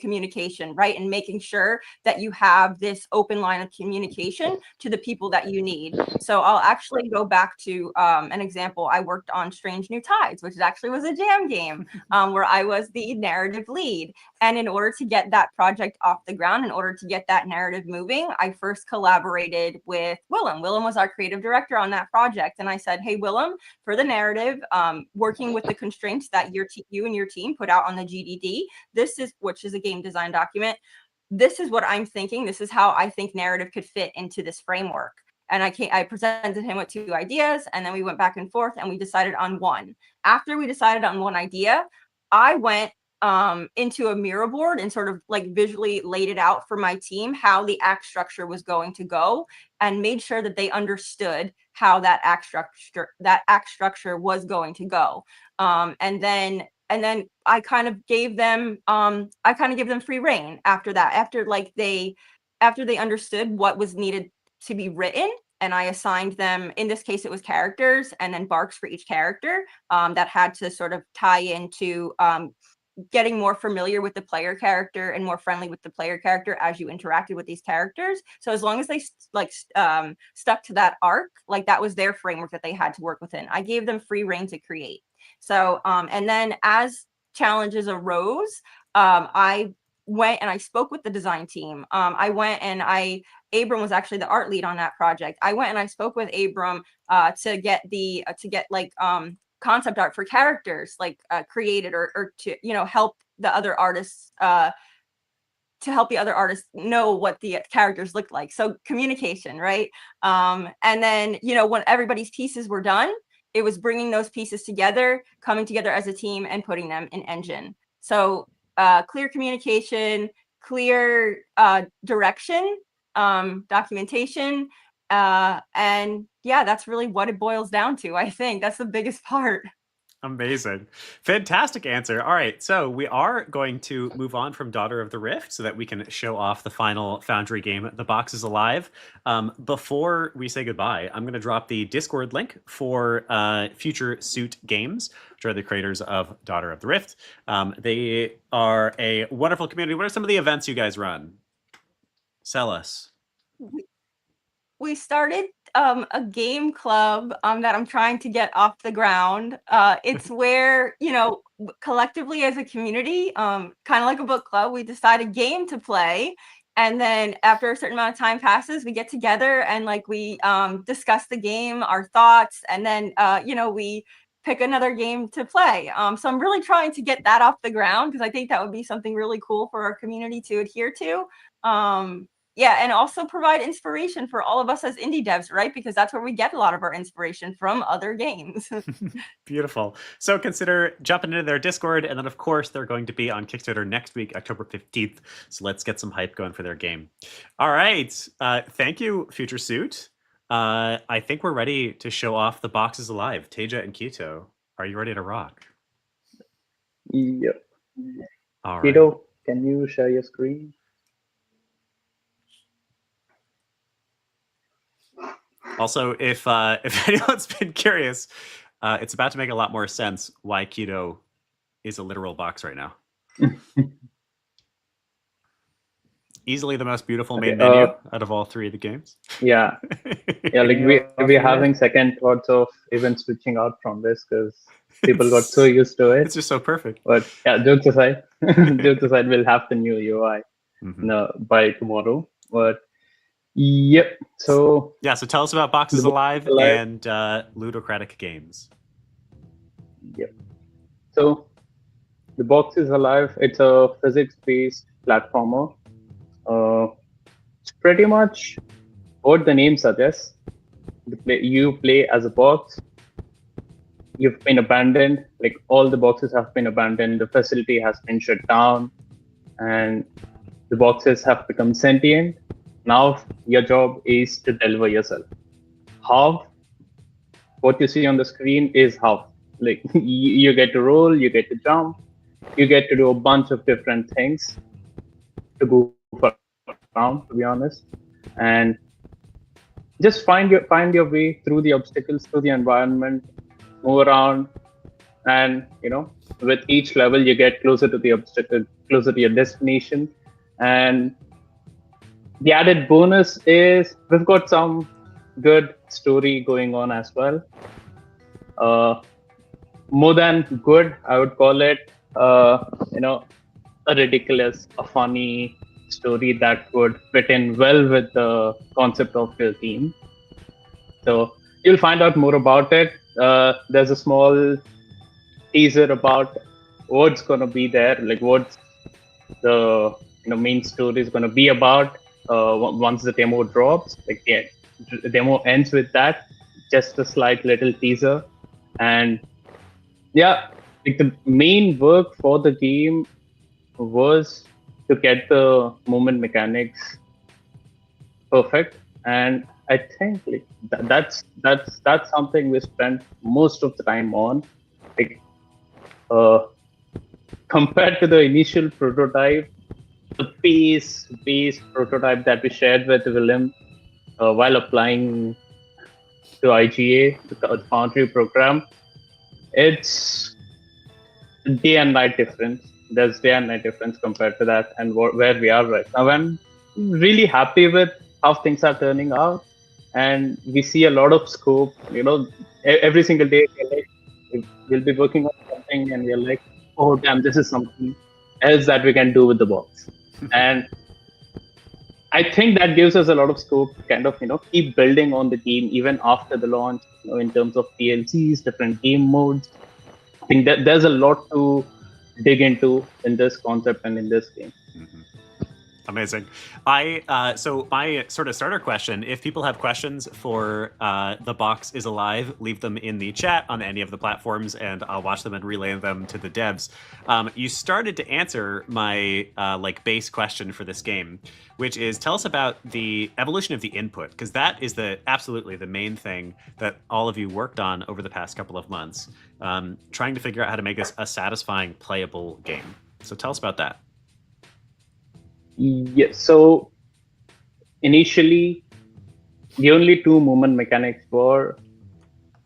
communication, right? And making sure that you have this open line of communication to the people that you need. So I'll actually go back to an example. I worked on Strange New Tides, which actually was a jam game where I was the narrative lead. And in order to get that project off the ground, in order to get that narrative moving, I first collaborated with Willem. Willem was our creative director on that project. And I said, hey, Willem, for the narrative, working with the constraints that you and your team put out on the GDD, which is a game design document, this is what I'm thinking. This is how I think narrative could fit into this framework. And I presented him with 2 ideas, and then we went back and forth, and we decided on one. After we decided on one idea, I went into a mirror board and sort of like visually laid it out for my team how the act structure was going to go, and made sure that they understood how that act structure was going to go. And then I kind of gave them free reign after that. After they understood what was needed to be written, and I assigned them, in this case it was characters, and then barks for each character that had to sort of tie into getting more familiar with the player character and more friendly with the player character as you interacted with these characters. So as long as they stuck to that arc, like that was their framework that they had to work within. I gave them free reign to create. So and then as challenges arose, I went and I spoke with the design team. Abram was actually the art lead on that project. I went and I spoke with Abram to get concept art for characters created, or to help the other artists know what the characters looked like. So communication, right? And then when everybody's pieces were done, it was bringing those pieces together, coming together as a team, and putting them in engine. So clear communication, clear direction, documentation, and yeah, that's really what it boils down to. I think that's the biggest part. Amazing. Fantastic answer. All right, so we are going to move on from Daughter of the Rift so that we can show off the final Foundry game, The Box is Alive. Before we say goodbye, I'm going to drop the Discord link for Future Suit Games, which are the creators of Daughter of the Rift. They are a wonderful community. What are some of the events you guys run? Sell us. We started a game club that I'm trying to get off the ground. It's where, collectively as a community, kind of like a book club, we decide a game to play. And then after a certain amount of time passes, we get together and we discuss the game, our thoughts, and then, we pick another game to play. So I'm really trying to get that off the ground because I think that would be something really cool for our community to adhere to. Yeah, and also provide inspiration for all of us as indie devs, right? Because that's where we get a lot of our inspiration from other games. Beautiful. So consider jumping into their Discord, and then of course they're going to be on Kickstarter next week, October 15th. So let's get some hype going for their game. All right. Thank you, Future Suit. I think we're ready to show off the boxes alive. Teja and Kito, are you ready to rock? Yep. All right. Tito, can you share your screen? Also, if anyone's been curious, it's about to make a lot more sense why Keto is a literal box right now. Easily the most beautiful main menu out of all three of the games. Yeah, yeah. Like we're having second thoughts of even switching out from this because people got so used to it. It's just so perfect. But yeah, jokes aside, we'll have the new UI by tomorrow. But yep. So yeah. So tell us about Boxes Alive and Ludocratic Games. Yep. So the Boxes Alive. It's a physics-based platformer. It's pretty much what the name suggests. You play as a box. You've been abandoned. Like all the boxes have been abandoned. The facility has been shut down, and the boxes have become sentient. Now your job is to deliver yourself. How? What you see on the screen is how. Like you get to roll, you get to jump, you get to do a bunch of different things to go around, to be honest, and just find your way through the obstacles, through the environment, move around, and with each level you get closer to the obstacle, closer to your destination. And the added bonus is we've got some good story going on as well. More than good, I would call it a ridiculous, a funny story that would fit in well with the concept of your theme. So you'll find out more about it. There's a small teaser about what's going to be there, like what the main story is going to be about once the demo drops. Like the demo ends with that, just a slight little teaser. And yeah, like the main work for the game was to get the movement mechanics perfect, and I think like that's something we spent most of the time on. Like compared to the initial prototype, the base prototype that we shared with Willem while applying to IGA, the Foundry program, it's day and night difference. There's day and night difference compared to that and where we are right now. I'm really happy with how things are turning out, and we see a lot of scope. Every single day we'll be working on something, and we're like, oh damn, this is something else that we can do with the box. And I think that gives us a lot of scope to kind of keep building on the game even after the launch. In terms of DLCs, different game modes. I think that there's a lot to dig into in this concept and in this game. Mm-hmm. Amazing. So my sort of starter question, if people have questions for The Box is Alive, leave them in the chat on any of the platforms, and I'll watch them and relay them to the devs. You started to answer my base question for this game, which is tell us about the evolution of the input, because that is absolutely the main thing that all of you worked on over the past couple of months, trying to figure out how to make this a satisfying, playable game. So tell us about that. Yes. So initially, the only two movement mechanics were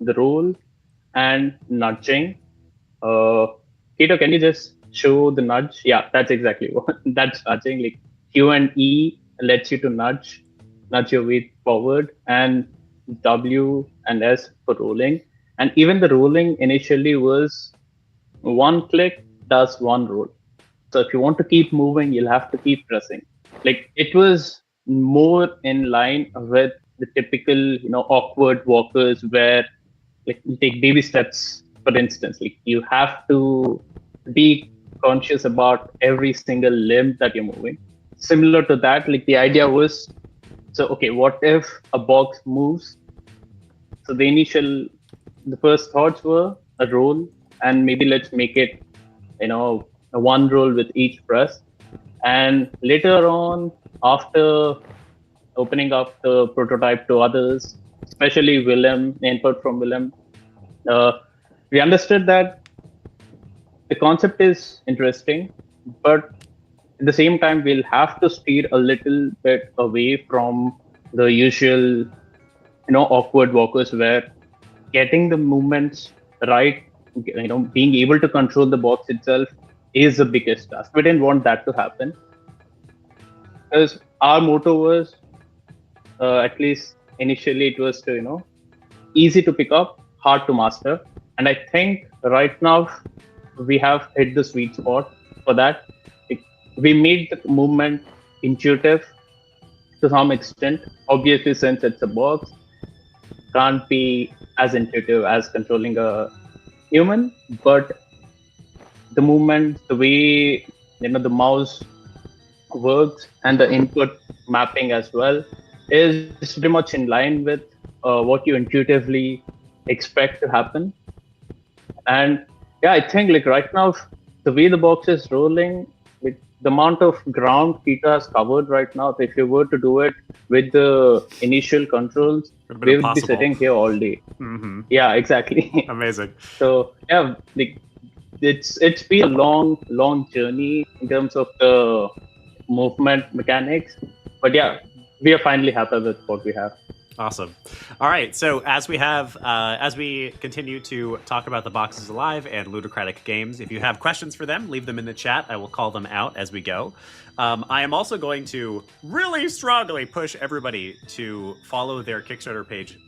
the roll and nudging. Kito, can you just show the nudge? Yeah, that's exactly what that's nudging. Like Q and E lets you to nudge your way forward, and W and S for rolling. And even the rolling initially was one click does one roll. So if you want to keep moving, you'll have to keep pressing. Like it was more in line with the typical, awkward walkers where like you take baby steps, for instance. Like you have to be conscious about every single limb that you're moving. similar to that. Like the idea was, so okay, what if a box moves? So the first thoughts were a roll, and maybe let's make it, a one roll with each press. And later on, after opening up the prototype to others, especially Willem, input from Willem, we understood that the concept is interesting, but at the same time, we'll have to steer a little bit away from the usual, awkward walkers where getting the movements right, being able to control the box itself is the biggest task. We didn't want that to happen because our motto was, at least initially, it was to, easy to pick up, hard to master. And I think right now we have hit the sweet spot for that. We made the movement intuitive to some extent. Obviously, since it's a box, can't be as intuitive as controlling a human, but the movement, the way the mouse works, and the input mapping as well is pretty much in line with what you intuitively expect to happen. And yeah, I think like right now, the way the box is rolling, with the amount of ground Peter has covered right now, if you were to do it with the initial controls, we would be sitting here all day. Mm-hmm. Yeah, exactly. Amazing. So yeah, like it's been a long journey in terms of the movement mechanics, but yeah, we are finally happy with what we have. Awesome. All right. So as we continue to talk about the boxes alive and Ludocratic games, if you have questions for them, leave them in the chat. I will call them out as we go. I am also going to really strongly push everybody to follow their Kickstarter page.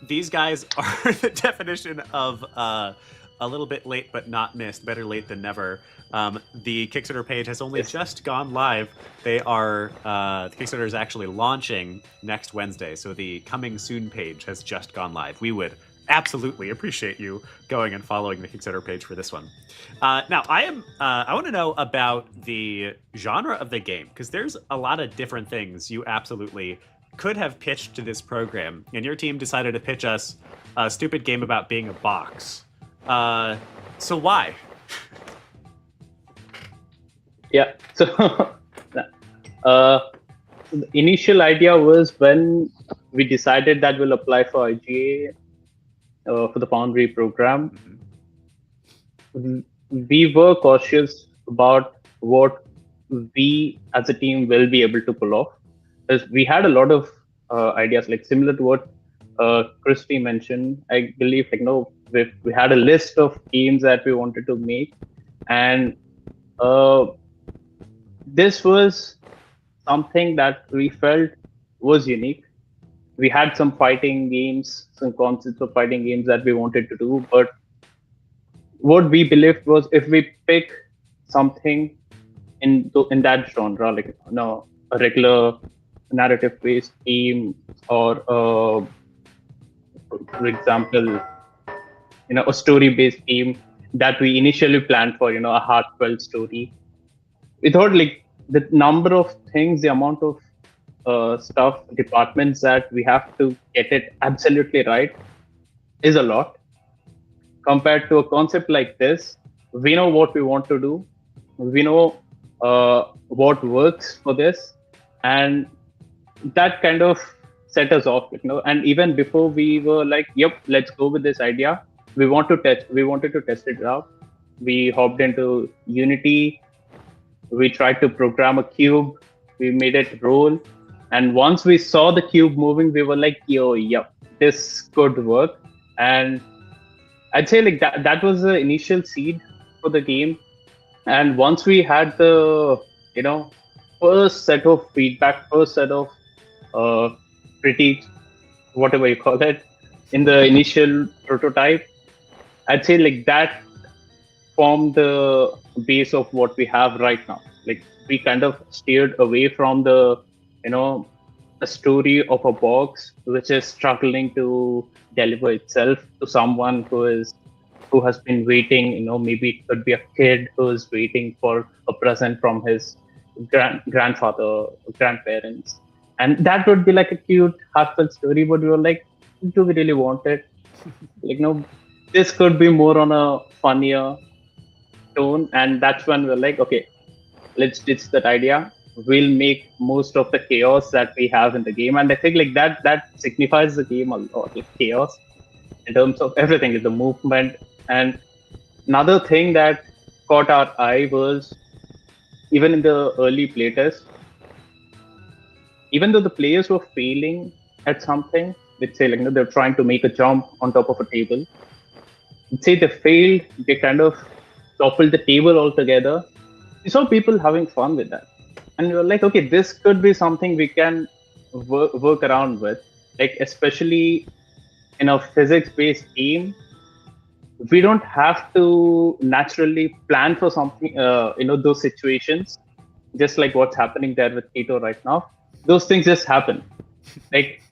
These guys are the definition of a little bit late but not missed. Better late than never. The Kickstarter page has only just gone live. The Kickstarter is actually launching next Wednesday, so the coming soon page has just gone live. We would absolutely appreciate you going and following the Kickstarter page for this one. Now, I want to know about the genre of the game, because there's a lot of different things you absolutely could have pitched to this program, and your team decided to pitch us a stupid game about being a box. So why? Yeah. So the initial idea was when we decided that we'll apply for IGA for the Foundry program. Mm-hmm. We were cautious about what we as a team will be able to pull off, because we had a lot of ideas, like similar to what Christy mentioned. I believe, we had a list of games that we wanted to make, and this was something that we felt was unique. We had some fighting games, some concepts of fighting games that we wanted to do, but what we believed was if we pick something in that genre, like a regular narrative-based game, or for example, a story-based game that we initially planned for, a heartfelt story. We thought like the number of things, the amount of stuff, departments that we have to get it absolutely right is a lot. Compared to a concept like this, we know what we want to do. We know what works for this, and that kind of set us off, And even before we were like, "Yep, let's go with this idea," we wanted to test it out. We hopped into Unity. We tried to program a cube. We made it roll, and once we saw the cube moving, we were like, "Yep, this could work." And I'd say like that was the initial seed for the game. And once we had the first set of feedback, first set of critiques, whatever you call it, in the initial prototype, I'd say like that formed the base of what we have right now. Like we kind of steered away from the a story of a box which is struggling to deliver itself to someone who has been waiting. Maybe it could be a kid who is waiting for a present from his grandfather, grandparents, and that would be like a cute, heartfelt story. But we were like, do we really want it? Like, no, this could be more on a funnier tone, and that's when we're like, okay, let's ditch that idea. We'll make most of the chaos that we have in the game, and I think like that signifies the game a lot, like chaos in terms of everything, like the movement. And another thing that caught our eye was even in the early playtest, even though the players were failing at something, let's say like they're trying to make a jump on top of a table. Let's say they failed, they kind of toppled the table altogether. We saw people having fun with that, and we were like, okay, this could be something we can work around with, like especially in a physics-based game. We don't have to naturally plan for something, those situations, just like what's happening there with Keto right now. Those things just happen. Like,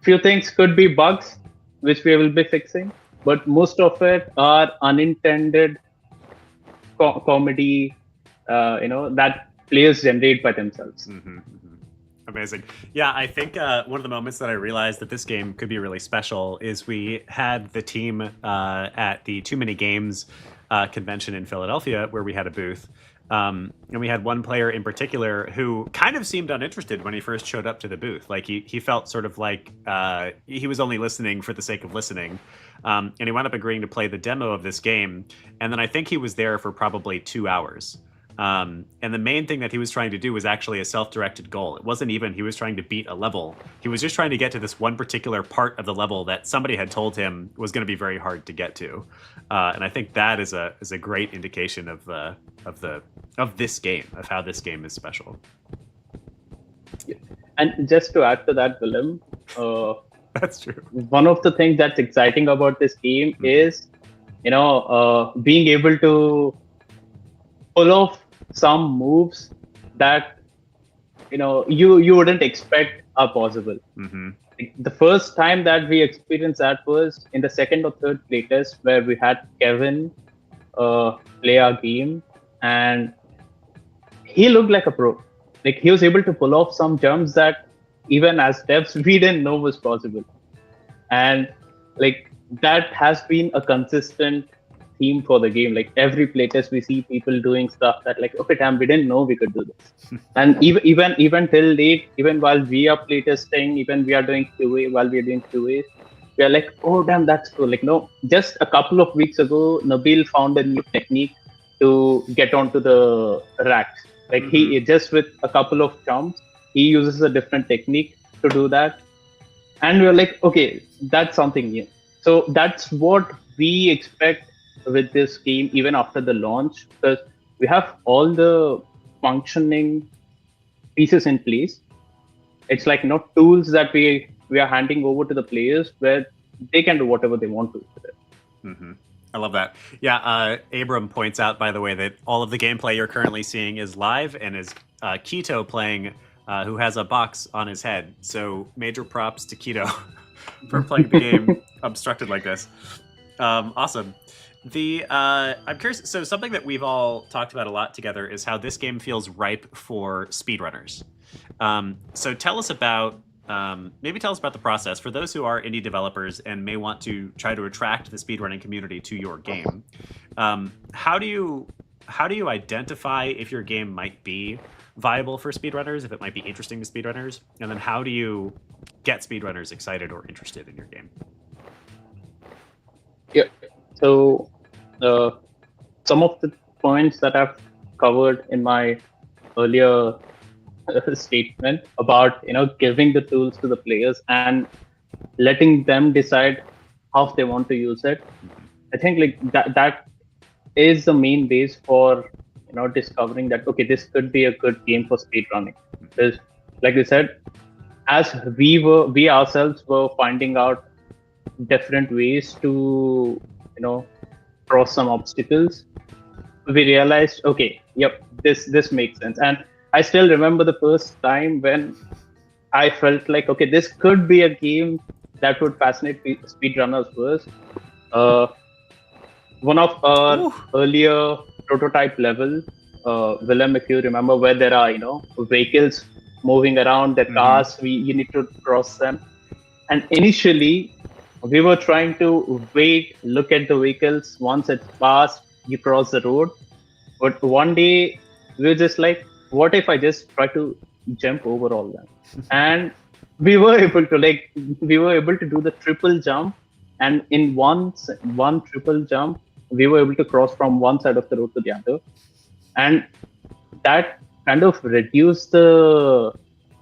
few things could be bugs, which we will be fixing, but most of it are unintended comedy, that players generate by themselves. Mm-hmm, mm-hmm. Amazing. Yeah, I think one of the moments that I realized that this game could be really special is we had the team at the Too Many Games convention in Philadelphia where we had a booth. And we had one player in particular who kind of seemed uninterested when he first showed up to the booth. Like he felt sort of like he was only listening for the sake of listening. And he wound up agreeing to play the demo of this game. And then I think he was there for probably 2 hours. And the main thing that he was trying to do was actually a self-directed goal. It wasn't even he was trying to beat a level. He was just trying to get to this one particular part of the level that somebody had told him was going to be very hard to get to. And I think that is a great indication of this game, of how this game is special. And just to add to that, Willem, that's true. One of the things that's exciting about this game is, being able to pull off some moves that you wouldn't expect are possible. Mm-hmm. The first time that we experienced that was in the second or third playtest where we had Kevin play our game, and he looked like a pro. Like he was able to pull off some jumps that even as devs we didn't know was possible, and like that has been a consistent theme for the game. Like every playtest we see people doing stuff that like, okay, damn, we didn't know we could do this. And even till date, even while we are playtesting, even we are doing QA, while we are doing QA, we are like, oh damn, that's cool. Like no, just a couple of weeks ago, Nabil found a new technique to get onto the racks. Like he just with a couple of jumps, he uses a different technique to do that. And we're like, okay, that's something new. So that's what we expect with this game even after the launch, because we have all the functioning pieces in place. It's like tools that we are handing over to the players where they can do whatever they want to with it. Mm-hmm. I love that. Yeah, Abram points out, by the way, that all of the gameplay you're currently seeing is live and is Keto playing, who has a box on his head. So major props to Keto for playing the game obstructed like this. Awesome. I'm curious. So something that we've all talked about a lot together is how this game feels ripe for speedrunners. So tell us about the process for those who are indie developers and may want to try to attract the speedrunning community to your game. How do you identify if your game might be viable for speedrunners, if it might be interesting to speedrunners, and then how do you get speedrunners excited or interested in your game? Yeah. So some of the points that I've covered in my earlier statement about giving the tools to the players and letting them decide how they want to use it. I think like that is the main base for discovering that okay, this could be a good game for speedrunning. Because like I said, as we ourselves were finding out different ways to cross some obstacles, we realized okay, yep, this makes sense. And I still remember the first time when I felt like okay, this could be a game that would fascinate speedrunners was one of our earlier prototype level Willem, if you remember, where there are vehicles moving around, the cars, you need to cross them. And initially, we were trying to wait, look at the vehicles. Once it's passed, you cross the road. But one day, we were just like, what if I just try to jump over all them? And we were able to do the triple jump. And in one triple jump, we were able to cross from one side of the road to the other. And that kind of reduced the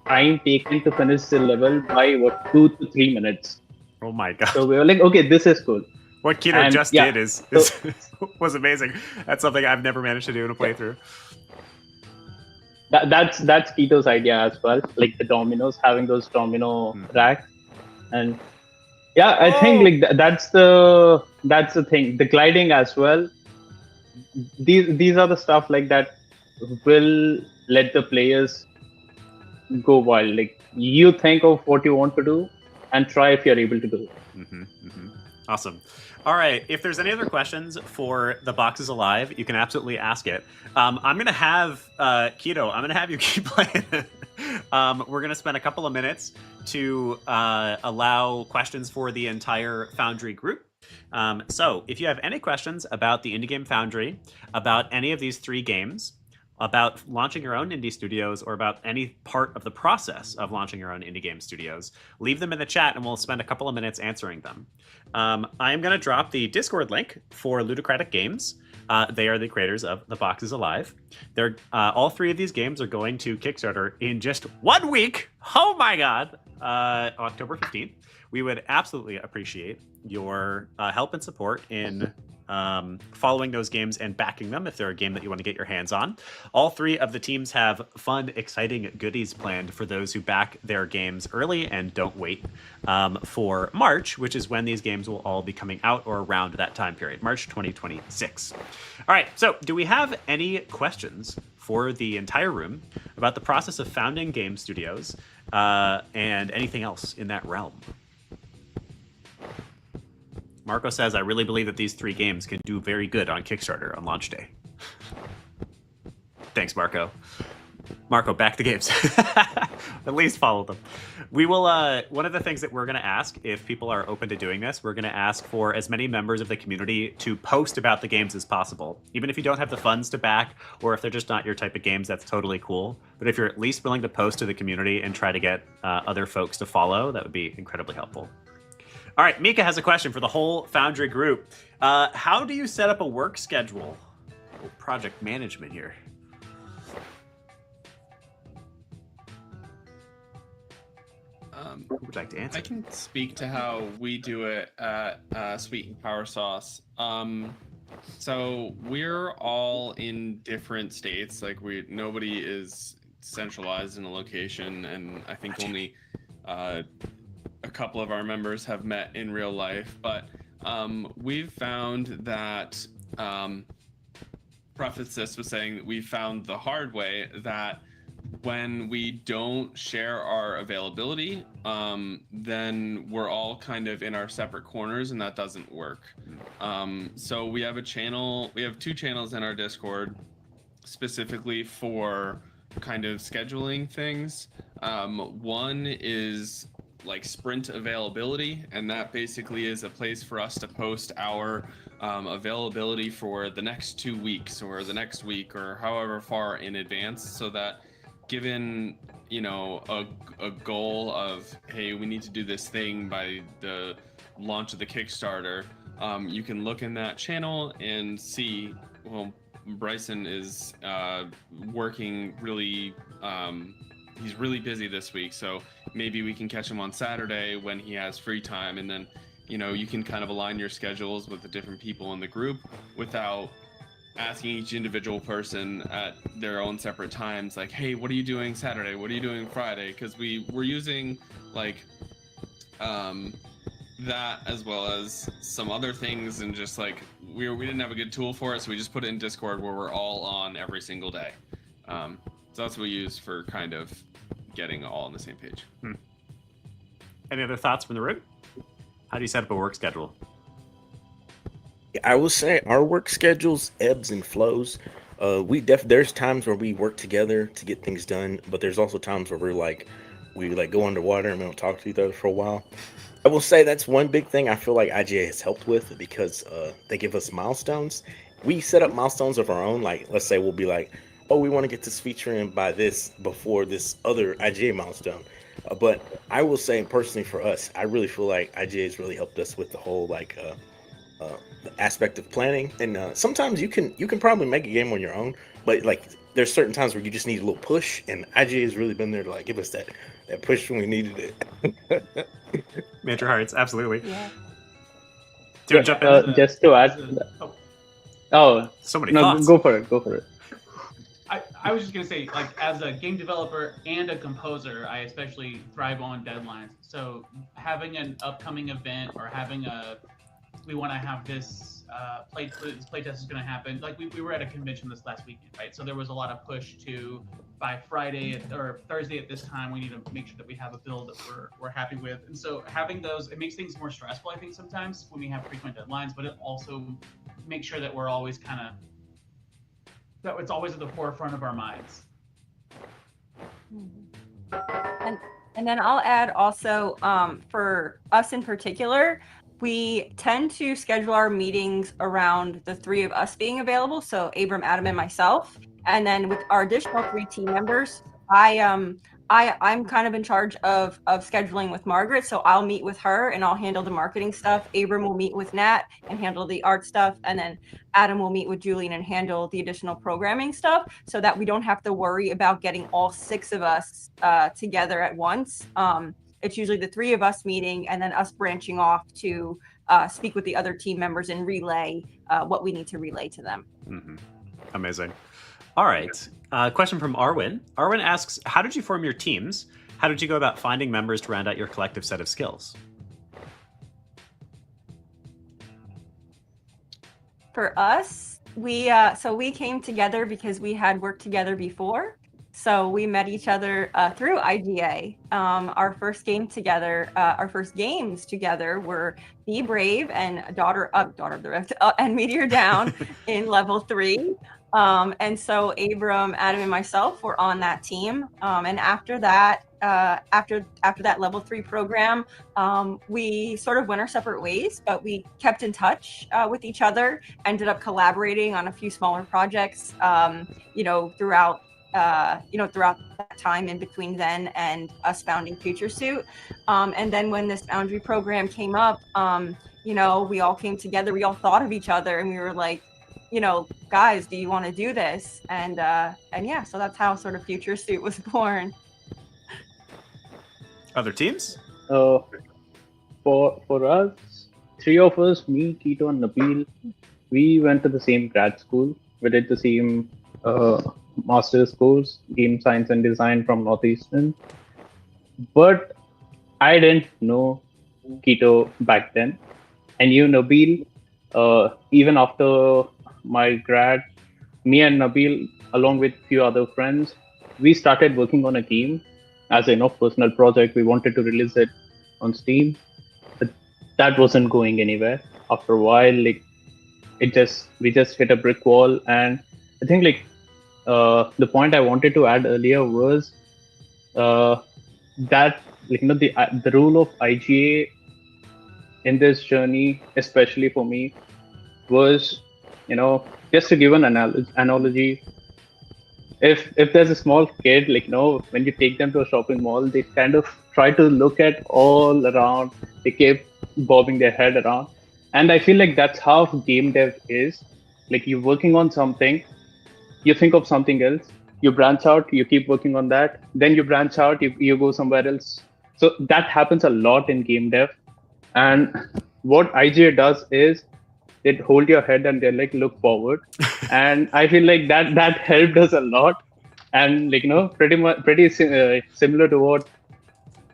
time taken to finish the level by 2 to 3 minutes. Oh my god! So we were like, okay, this is cool. What Keto just did is was amazing. That's something I've never managed to do in a playthrough. That's Keto's idea as well, like the dominoes, having those domino racks. And yeah, I think like that's the thing. The gliding as well. These are the stuff like that will let the players go wild. Like you think of what you want to do and try if you're able to do it. Awesome. All right. If there's any other questions for The Box is Alive, you can absolutely ask it. I'm going to have Keto. I'm going to have you keep playing. We're going to spend a couple of minutes to allow questions for the entire Foundry group. So if you have any questions about the Indie Game Foundry, about any of these 3 games, about launching your own indie studios, or about any part of the process of launching your own indie game studios, leave them in the chat and we'll spend a couple of minutes answering them. I am going to drop the Discord link for Ludocratic Games. They are the creators of The Box is Alive. They're all 3 of these games are going to Kickstarter in just 1 week. Oh my god! October 15th. We would absolutely appreciate your help and support in following those games and backing them if they're a game that you want to get your hands on. All 3 of the teams have fun, exciting goodies planned for those who back their games early and don't wait for March, which is when these games will all be coming out, or around that time period, March 2026. All right, so do we have any questions for the entire room about the process of founding game studios and anything else in that realm? Marco says, I really believe that these 3 games can do very good on Kickstarter on launch day. Thanks, Marco. Marco, back the games. At least follow them. We will, one of the things that we're going to ask, if people are open to doing this, we're going to ask for as many members of the community to post about the games as possible. Even if you don't have the funds to back, or if they're just not your type of games, that's totally cool. But if you're at least willing to post to the community and try to get other folks to follow, that would be incredibly helpful. All right, Mika has a question for the whole Foundry group. How do you set up a work schedule? Project management here. Who would like to answer? I can speak to how we do it at Sweet and Power Sauce. So we're all in different states. Like nobody is centralized in a location, and I think only a couple of our members have met in real life. But we've found that Preface this was saying that we found the hard way that when we don't share our availability, then we're all kind of in our separate corners, and that doesn't work. So we have a channel, we have 2 channels in our Discord specifically for kind of scheduling things. One is like sprint availability, and that basically is a place for us to post our availability for the next 2 weeks or the next week or however far in advance, so that given a goal of, hey, we need to do this thing by the launch of the Kickstarter, you can look in that channel and see, well, Bryson is working really he's really busy this week, so maybe we can catch him on Saturday when he has free time, and then you can kind of align your schedules with the different people in the group without asking each individual person at their own separate times, like, hey, what are you doing Saturday? What are you doing Friday? Because we're using like that as well as some other things, and just like we didn't have a good tool for it, so we just put it in Discord where we're all on every single day. So that's what we use for kind of getting all on the same page. Any other thoughts from the room? How do you set up a work schedule? I will say our work schedules ebbs and flows. There's times where we work together to get things done, but there's also times where we go underwater and we don't talk to each other for a while. I will say that's one big thing I feel like IGA has helped with, because they give us milestones. We set up milestones of our own. Like, let's say we'll be like, oh, we want to get this feature in by this before this other IGA milestone. But I will say personally for us, I really feel like IGA has really helped us with the whole the aspect of planning. And sometimes you can probably make a game on your own, but like there's certain times where you just need a little push, and IGA has really been there to like give us that push when we needed it. Major Hearts, absolutely. Yeah. Do you jump in? Just to add, So many no, thoughts. go for it. I was just gonna say, like, as a game developer and a composer, I especially thrive on deadlines. So having an upcoming event or having we want to have this this playtest is going to happen. Like we were at a convention this last weekend, right? So there was a lot of push to by Friday or Thursday at this time, we need to make sure that we have a build that we're happy with. And so having those, it makes things more stressful, I think, sometimes when we have frequent deadlines, but it also makes sure that we're always that it's always at the forefront of our minds. And then I'll add also, for us in particular, we tend to schedule our meetings around the three of us being available. So Abram, Adam, and myself. And then with our additional 3 team members, I'm kind of in charge of scheduling with Margaret. So I'll meet with her and I'll handle the marketing stuff. Abram will meet with Nat and handle the art stuff. And then Adam will meet with Julian and handle the additional programming stuff, so that we don't have to worry about getting all 6 of us together at once. It's usually the 3 of us meeting and then us branching off to speak with the other team members and relay what we need to relay to them. Mm-hmm. Amazing. All right. Question from Arwin. Arwin asks, how did you form your teams? How did you go about finding members to round out your collective set of skills? For us, we came together because we had worked together before. So we met each other through IGA. Our first games together were Be Brave and Daughter of the Rift and Meteor Down in level 3. And so Abram, Adam, and myself were on that team. And after that, after that level 3 program, we sort of went our separate ways, but we kept in touch with each other. Ended up collaborating on a few smaller projects, throughout that time in between then and us founding Future Suit. And then when this Foundry program came up, we all came together. We all thought of each other, and we were like, guys, do you want to do this? And yeah, so that's how sort of Future Suit was born. Other teams? For us, 3 of us, me, Tito, and Nabil, we went to the same grad school. We did the same master's course, game science and design from Northeastern. But I didn't know Tito back then. I knew Nabil even after my grad. Me and Nabil, along with a few other friends, we started working on a game as a personal project. We wanted to release it on Steam, but that wasn't going anywhere. After a while, we just hit a brick wall. And I think the point I wanted to add earlier was that the role of IGA in this journey, especially for me, was just to give an analogy. If there's a small kid, when you take them to a shopping mall, they kind of try to look at all around. They keep bobbing their head around, and I feel like that's how game dev is. You're working on something, you think of something else, you branch out, you keep working on that, then you branch out, you go somewhere else. So that happens a lot in game dev. And what IGA does is it hold your head and they're look forward. And I feel like that helped us a lot. And pretty similar to what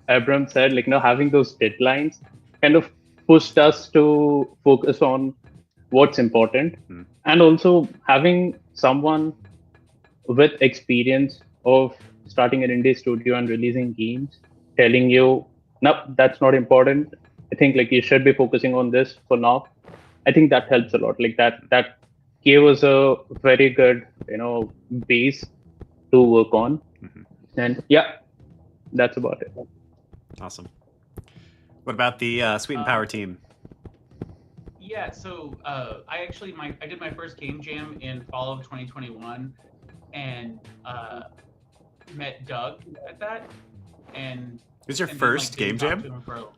Abram said, having those deadlines kind of pushed us to focus on what's important. And also having someone with experience of starting an indie studio and releasing games telling you, no, that's not important. I think you should be focusing on this for now. I think that helps a lot. That gave us a very good, base to work on. Mhm. And yeah, that's about it. Awesome. What about the Sweet and Power team? Yeah, so I did my first game jam in fall of 2021, and met Doug at that, and Who's your and then, first game didn't talk jam? to him for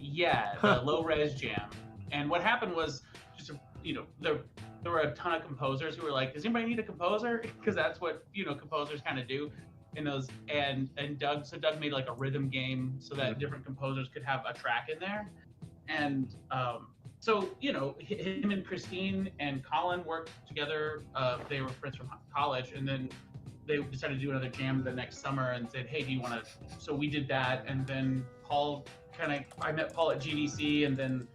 yeah, Huh. the low res jam. And what happened was just there were a ton of composers who were like, "Does anybody need a composer?" Because that's what composers kind of do in those. And Doug made like a rhythm game so that different composers could have a track in there. And so him and Christine and Colin worked together. They were friends from college, and then they decided to do another jam the next summer and said, "Hey, do you want to?" So we did that, and then I met Paul at GDC, and then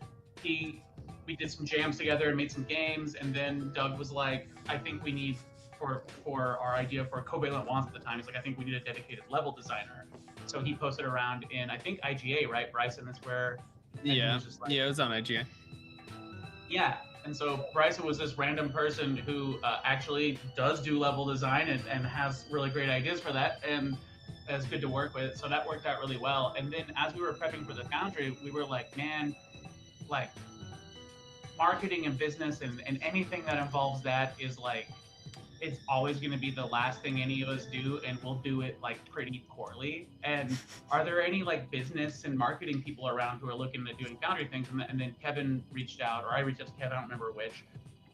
we did some jams together and made some games, and then Doug was like, "I think we need for our idea for covalent wands at the time. He's like, I think we need a dedicated level designer." So he posted around in I think IGA, right, Bryson? That's where. Yeah, was just like, yeah, it was on IGA. Yeah, and so Bryson was this random person who actually does do level design and has really great ideas for that, and is good to work with. So that worked out really well. And then as we were prepping for the Foundry, we were like, man, like marketing and business and anything that involves that is like, it's always going to be the last thing any of us do, and we'll do it like pretty poorly. And are there any like business and marketing people around who are looking at doing Foundry things? And then Kevin reached out, or I reached out to Kevin, I don't remember which,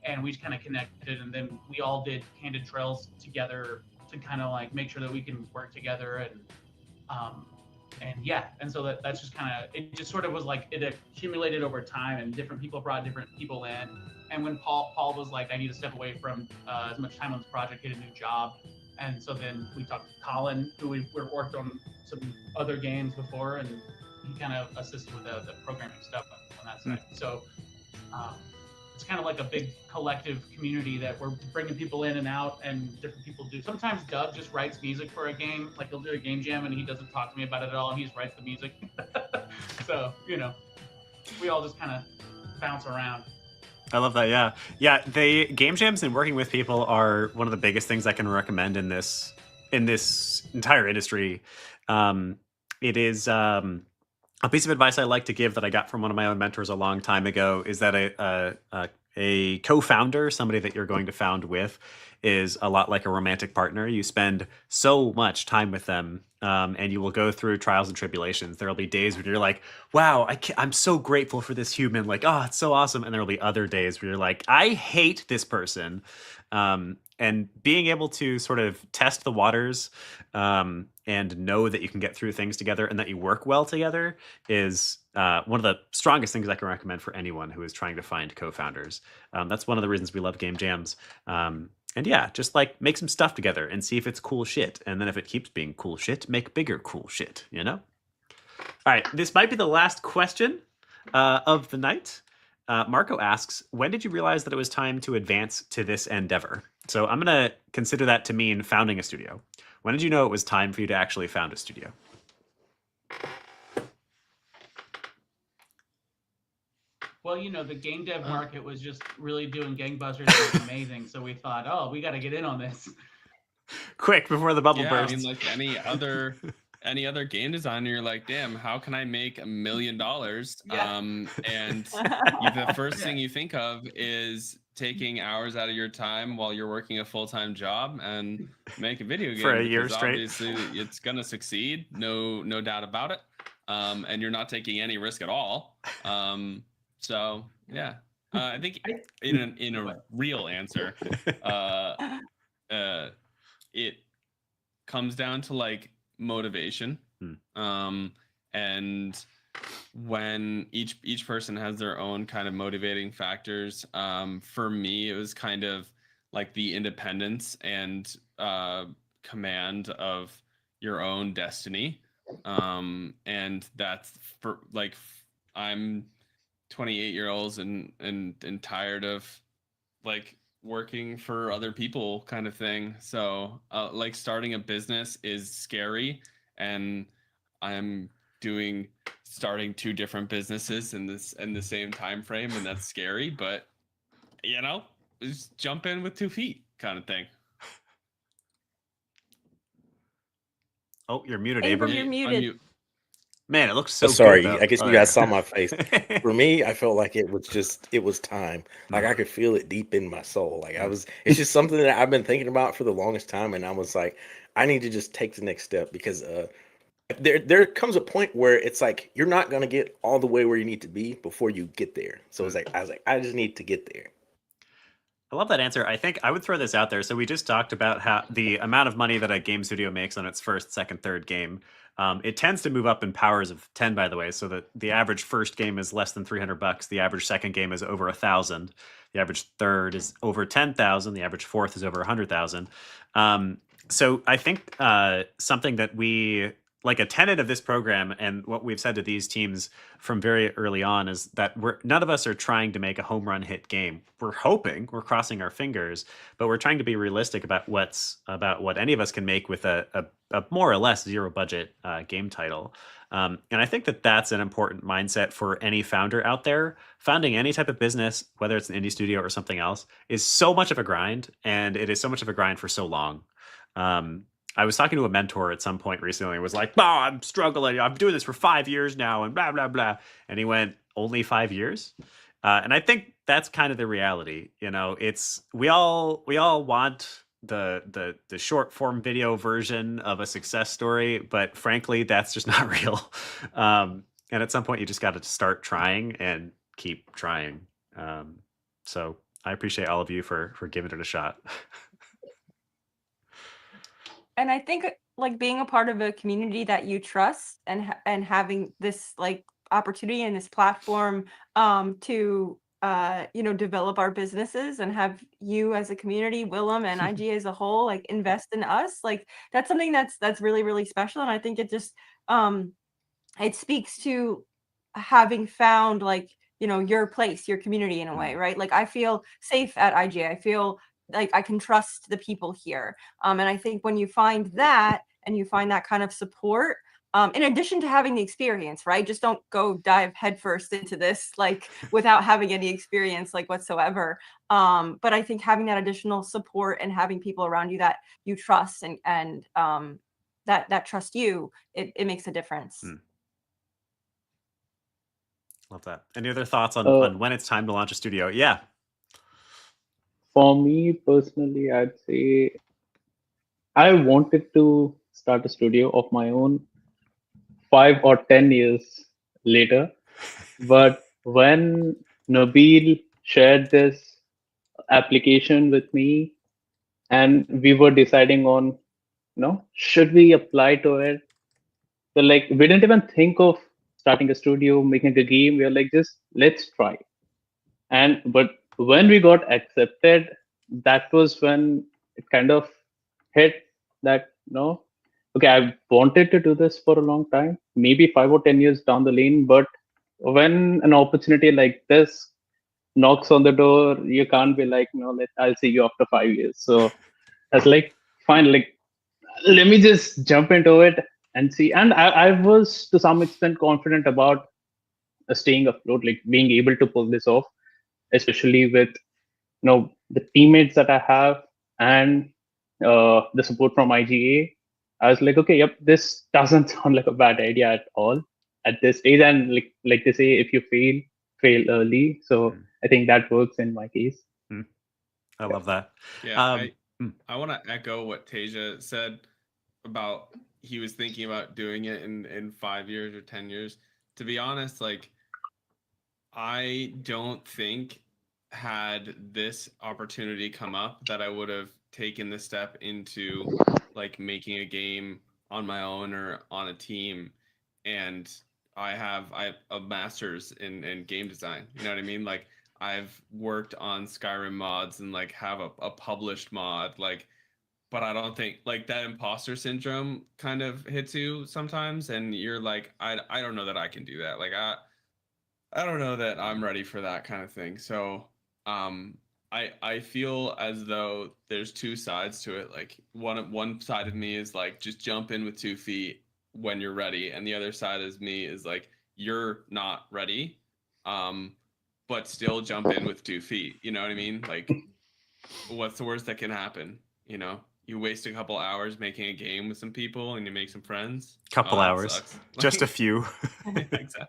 and we just kind of connected, and then we all did Candid Trails together to kind of like make sure that we can work together. And yeah, and so that's just kind of, it just sort of was like, it accumulated over time, and different people brought different people in. And when Paul was like, I need to step away from as much time on this project, get a new job. And so then we talked to Colin, who we worked on some other games before, and he kind of assisted with the programming stuff on that side. So it's kind of like a big collective community that we're bringing people in and out, and different people do. Sometimes Doug just writes music for a game, like he'll do a game jam and he doesn't talk to me about it at all. He just writes the music. So we all just kind of bounce around. I love that. Yeah, yeah. The game jams and working with people are one of the biggest things I can recommend in this entire industry. It is a piece of advice I like to give that I got from one of my own mentors a long time ago is that a co-founder, somebody that you're going to found with, is a lot like a romantic partner. You spend so much time with them, and you will go through trials and tribulations. There will be days where you're like, wow, I'm so grateful for this human. Like, oh, it's so awesome. And there will be other days where you're like, I hate this person. And being able to sort of test the waters and know that you can get through things together and that you work well together is one of the strongest things I can recommend for anyone who is trying to find co-founders. That's one of the reasons we love game jams. And yeah, just like make some stuff together and see if it's cool shit. And then if it keeps being cool shit, make bigger cool shit, All right, this might be the last question of the night. Marco asks, when did you realize that it was time to advance to this endeavor? So I'm going to consider that to mean founding a studio. When did you know it was time for you to actually found a studio? Well, the game dev market was just really doing gangbusters. It was amazing. So we thought, oh, we got to get in on this. Quick, before the bubble Yeah, bursts. I mean, like any other game designer, you're like, damn, how can I make $1 million? Yeah. And the first thing you think of is taking hours out of your time while you're working a full-time job and make a video game For a year because straight. obviously it's gonna succeed, no doubt about it. And you're not taking any risk at all. So yeah, I think in a real answer, it comes down to like motivation. And when each person has their own kind of motivating factors. For me, it was kind of like the independence and command of your own destiny. And that's for like, I'm 28-year-olds and tired of like working for other people kind of thing. So like starting a business is scary, and I'm starting 2 different businesses in the same time frame, and that's scary, but just jump in with 2 feet kind of thing. Oh, you're muted, Abram, Abram. you're muted. Unmute. Man, it looks so Sorry, good, though. I guess Oh, you there guys you saw go. my face. For me, I felt like it was time. Like I could feel it deep in my soul. Like it's just something that I've been thinking about for the longest time, and I was like, I need to just take the next step because there comes a point where it's like you're not gonna get all the way where you need to be before you get there. So it's like I was like, I just need to get there. I love that answer. I think I would throw this out there. So we just talked about how the amount of money that a game studio makes on its first, second, third game. It tends to move up in powers of 10, by the way. So that the average first game is less than $300. The average second game is over 1,000. The average third is over 10,000. The average fourth is over 100,000. So I think something that we like a tenet of this program and what we've said to these teams from very early on is that none of us are trying to make a home run hit game. We're crossing our fingers, but we're trying to be realistic about what any of us can make with a more or less zero budget game title. And I think that that's an important mindset for any founder out there. Founding any type of business, whether it's an indie studio or something else, is so much of a grind, and it is so much of a grind for so long. I was talking to a mentor at some point recently and was like, "Oh, I'm struggling. I'm doing this for 5 years now and blah, blah, blah." And he went, "Only 5 years?" And I think that's kind of the reality. You know, it's we all want the short form video version of a success story, but frankly, that's just not real. And at some point, you just got to start trying and keep trying. So I appreciate all of you for giving it a shot. And I think like being a part of a community that you trust and having this like opportunity and this platform to develop our businesses and have you as a community, Willem and IG as a whole, like invest in us, like that's something that's really, really special. And I think it just it speaks to having found like your place, your community in a way, right? Like I feel safe at IG. I feel like I can trust the people here. And I think when you find that and you find that kind of support, in addition to having the experience, right? Just don't go dive headfirst into this like without having any experience like whatsoever. But I think having that additional support and having people around you that you trust and that trust you, it makes a difference. Love that. Any other thoughts on when it's time to launch a studio? Yeah. For me personally, I'd say I wanted to start a studio of my own 5 or 10 years later. But when Nabil shared this application with me and we were deciding on, should we apply to it? So like we didn't even think of starting a studio, making a game. We were like, just let's try. But when we got accepted, that was when it kind of hit that okay, I've wanted to do this for a long time, maybe 5 or 10 years down the lane, but when an opportunity like this knocks on the door, you can't be like, I'll see you after 5 years. So that's like fine, like let me just jump into it and see. And I was to some extent confident about staying afloat, like being able to pull this off, especially with the teammates that I have and the support from IGA. I was like, okay, yep, this doesn't sound like a bad idea at all at this stage. And like they say, if you fail early. So I think that works in my case. I love that. Yeah, I want to echo what Tasia said about he was thinking about doing it in 5 years or 10 years. To be honest, like I don't think had this opportunity come up that I would have taken the step into like making a game on my own or on a team. And I have a master's in game design. You know what I mean? Like I've worked on Skyrim mods and like have a published mod, like, but I don't think like that imposter syndrome kind of hits you sometimes, and you're like, I don't know that I can do that. Like I don't know that I'm ready for that kind of thing. So I feel as though there's two sides to it. Like one side of me is like just jump in with 2 feet when you're ready, and the other side of me is like you're not ready, but still jump in with 2 feet. You know what I mean? Like what's the worst that can happen? You know, you waste a couple hours making a game with some people and you make some friends. Couple Oh, that hours, sucks. just a few. Exactly.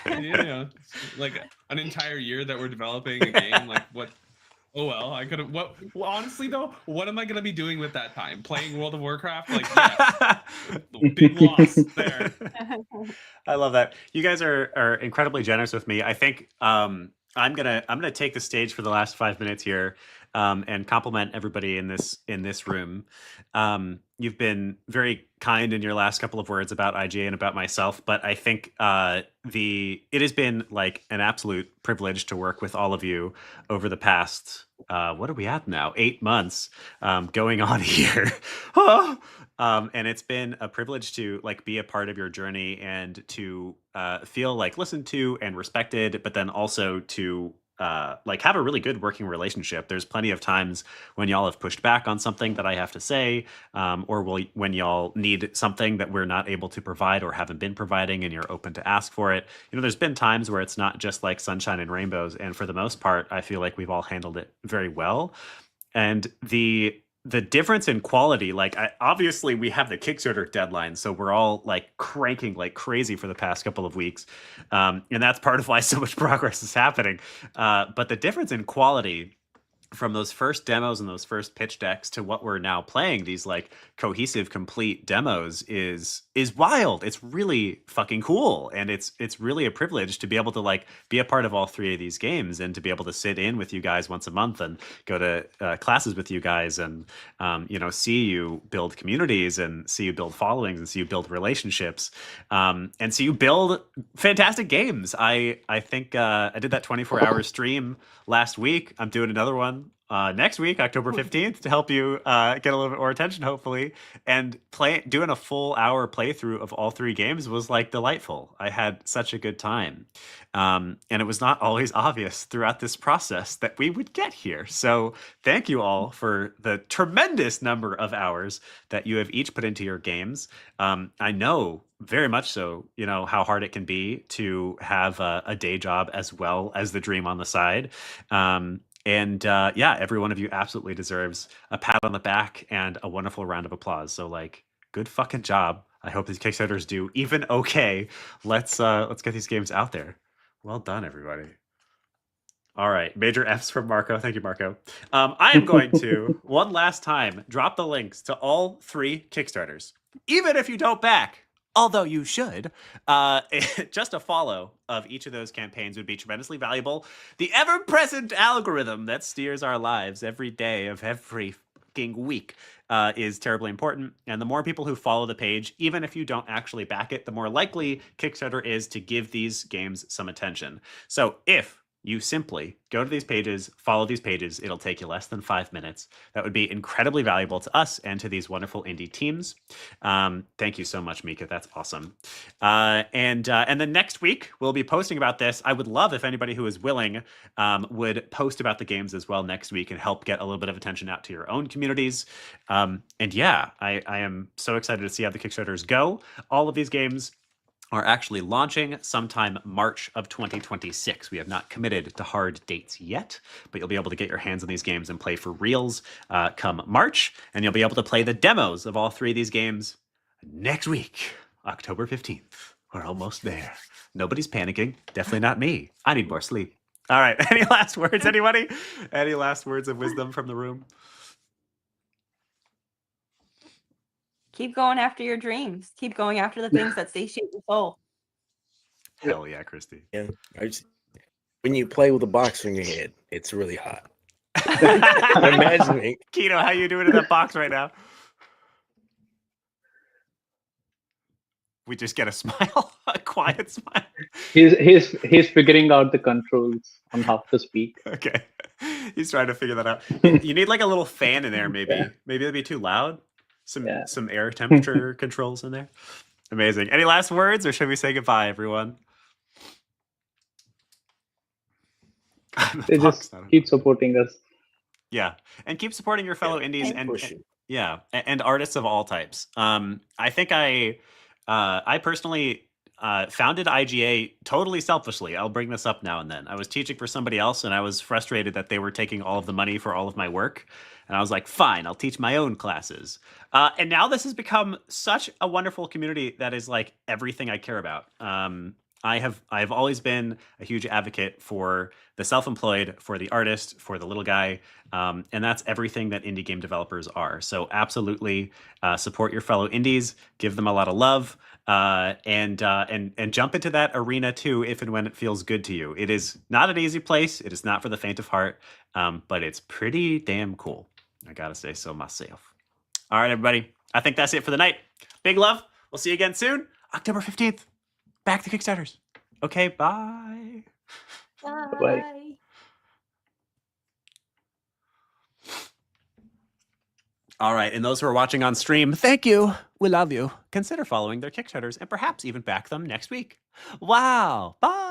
You know, like an entire year that we're developing a game. Like what? Oh well, I could have. What? Well, honestly though, what am I gonna be doing with that time? Playing World of Warcraft? Like yes, big loss there. I love that. You guys are incredibly generous with me. I think I'm gonna take the stage for the last 5 minutes here and compliment everybody in this room. You've been very kind in your last couple of words about IGA and about myself, but I think it has been like an absolute privilege to work with all of you over the past what are we at now? 8 months going on here. And it's been a privilege to like be a part of your journey and to feel like listened to and respected, but then also to like have a really good working relationship. There's plenty of times when y'all have pushed back on something that I have to say, or when y'all need something that we're not able to provide or haven't been providing, and you're open to ask for it. You know, there's been times where it's not just like sunshine and rainbows, and for the most part, I feel like we've all handled it very well. And the difference in quality, like obviously we have the Kickstarter deadline, so we're all like cranking like crazy for the past couple of weeks, and that's part of why so much progress is happening. But the difference in quality from those first demos and those first pitch decks to what we're now playing, these like cohesive, complete demos, is wild. It's really fucking cool, and it's really a privilege to be able to like be a part of all three of these games and to be able to sit in with you guys once a month and go to classes with you guys and you know, see you build communities and see you build followings and see you build relationships and see you build fantastic games. I think I did that 24-hour stream last week. I'm doing another one next week, October 15th, to help you get a little bit more attention, hopefully. And doing a full hour playthrough of all three games was like delightful. I had such a good time. And it was not always obvious throughout this process that we would get here. So thank you all for the tremendous number of hours that you have each put into your games. I know very much so, you know, how hard it can be to have a day job as well as the dream on the side. And yeah, every one of you absolutely deserves a pat on the back and a wonderful round of applause. So like, good fucking job. I hope these Kickstarters do even okay. Let's get these games out there. Well done, everybody. All right, major Fs from Marco. Thank you, Marco. I am going to one last time drop the links to all three Kickstarters, even if you don't back. Although you should, just a follow of each of those campaigns would be tremendously valuable. The ever-present algorithm that steers our lives every day of every fucking week is terribly important. And the more people who follow the page, even if you don't actually back it, the more likely Kickstarter is to give these games some attention. So if you simply go to these pages, follow these pages. It'll take you less than 5 minutes. That would be incredibly valuable to us and to these wonderful indie teams. Thank you so much, Mika. That's awesome. And then next week, we'll be posting about this. I would love if anybody who is willing would post about the games as well next week and help get a little bit of attention out to your own communities. And yeah, I am so excited to see how the Kickstarters go. All of these games are actually launching sometime March of 2026. We have not committed to hard dates yet, but you'll be able to get your hands on these games and play for reals come March, and you'll be able to play the demos of all three of these games next week, October 15th. We're almost there. Nobody's panicking. Definitely not me. I need more sleep. All right, any last words, anybody? Any last words of wisdom from the room? Keep going after your dreams. Keep going after the things that satiate your soul. Hell yeah, Christy. Yeah, when you play with a box in your head, it's really hot. I'm imagining. Kino, how you doing in that box right now? We just get a smile, a quiet smile. He's figuring out the controls on how to speak. Okay, he's trying to figure that out. You need like a little fan in there, maybe. Yeah. Maybe it'd be too loud. Some air temperature controls in there. Amazing. Any last words, or should we say goodbye, everyone? They just keep supporting us. Yeah, and keep supporting your fellow indies and artists of all types. I think I personally founded IGA totally selfishly. I'll bring this up now and then. I was teaching for somebody else, and I was frustrated that they were taking all of the money for all of my work. And I was like, fine, I'll teach my own classes. And now this has become such a wonderful community that is like everything I care about. I have always been a huge advocate for the self-employed, for the artist, for the little guy, and that's everything that indie game developers are. So absolutely support your fellow indies, give them a lot of love, and jump into that arena too if and when it feels good to you. It is not an easy place. It is not for the faint of heart, but it's pretty damn cool. I gotta say so myself. All right, everybody. I think that's it for the night. Big love. We'll see you again soon. October 15th. Back to Kickstarters. Okay, bye. Bye. All right, and those who are watching on stream, thank you. We love you. Consider following their Kickstarters and perhaps even back them next week. Wow. Bye.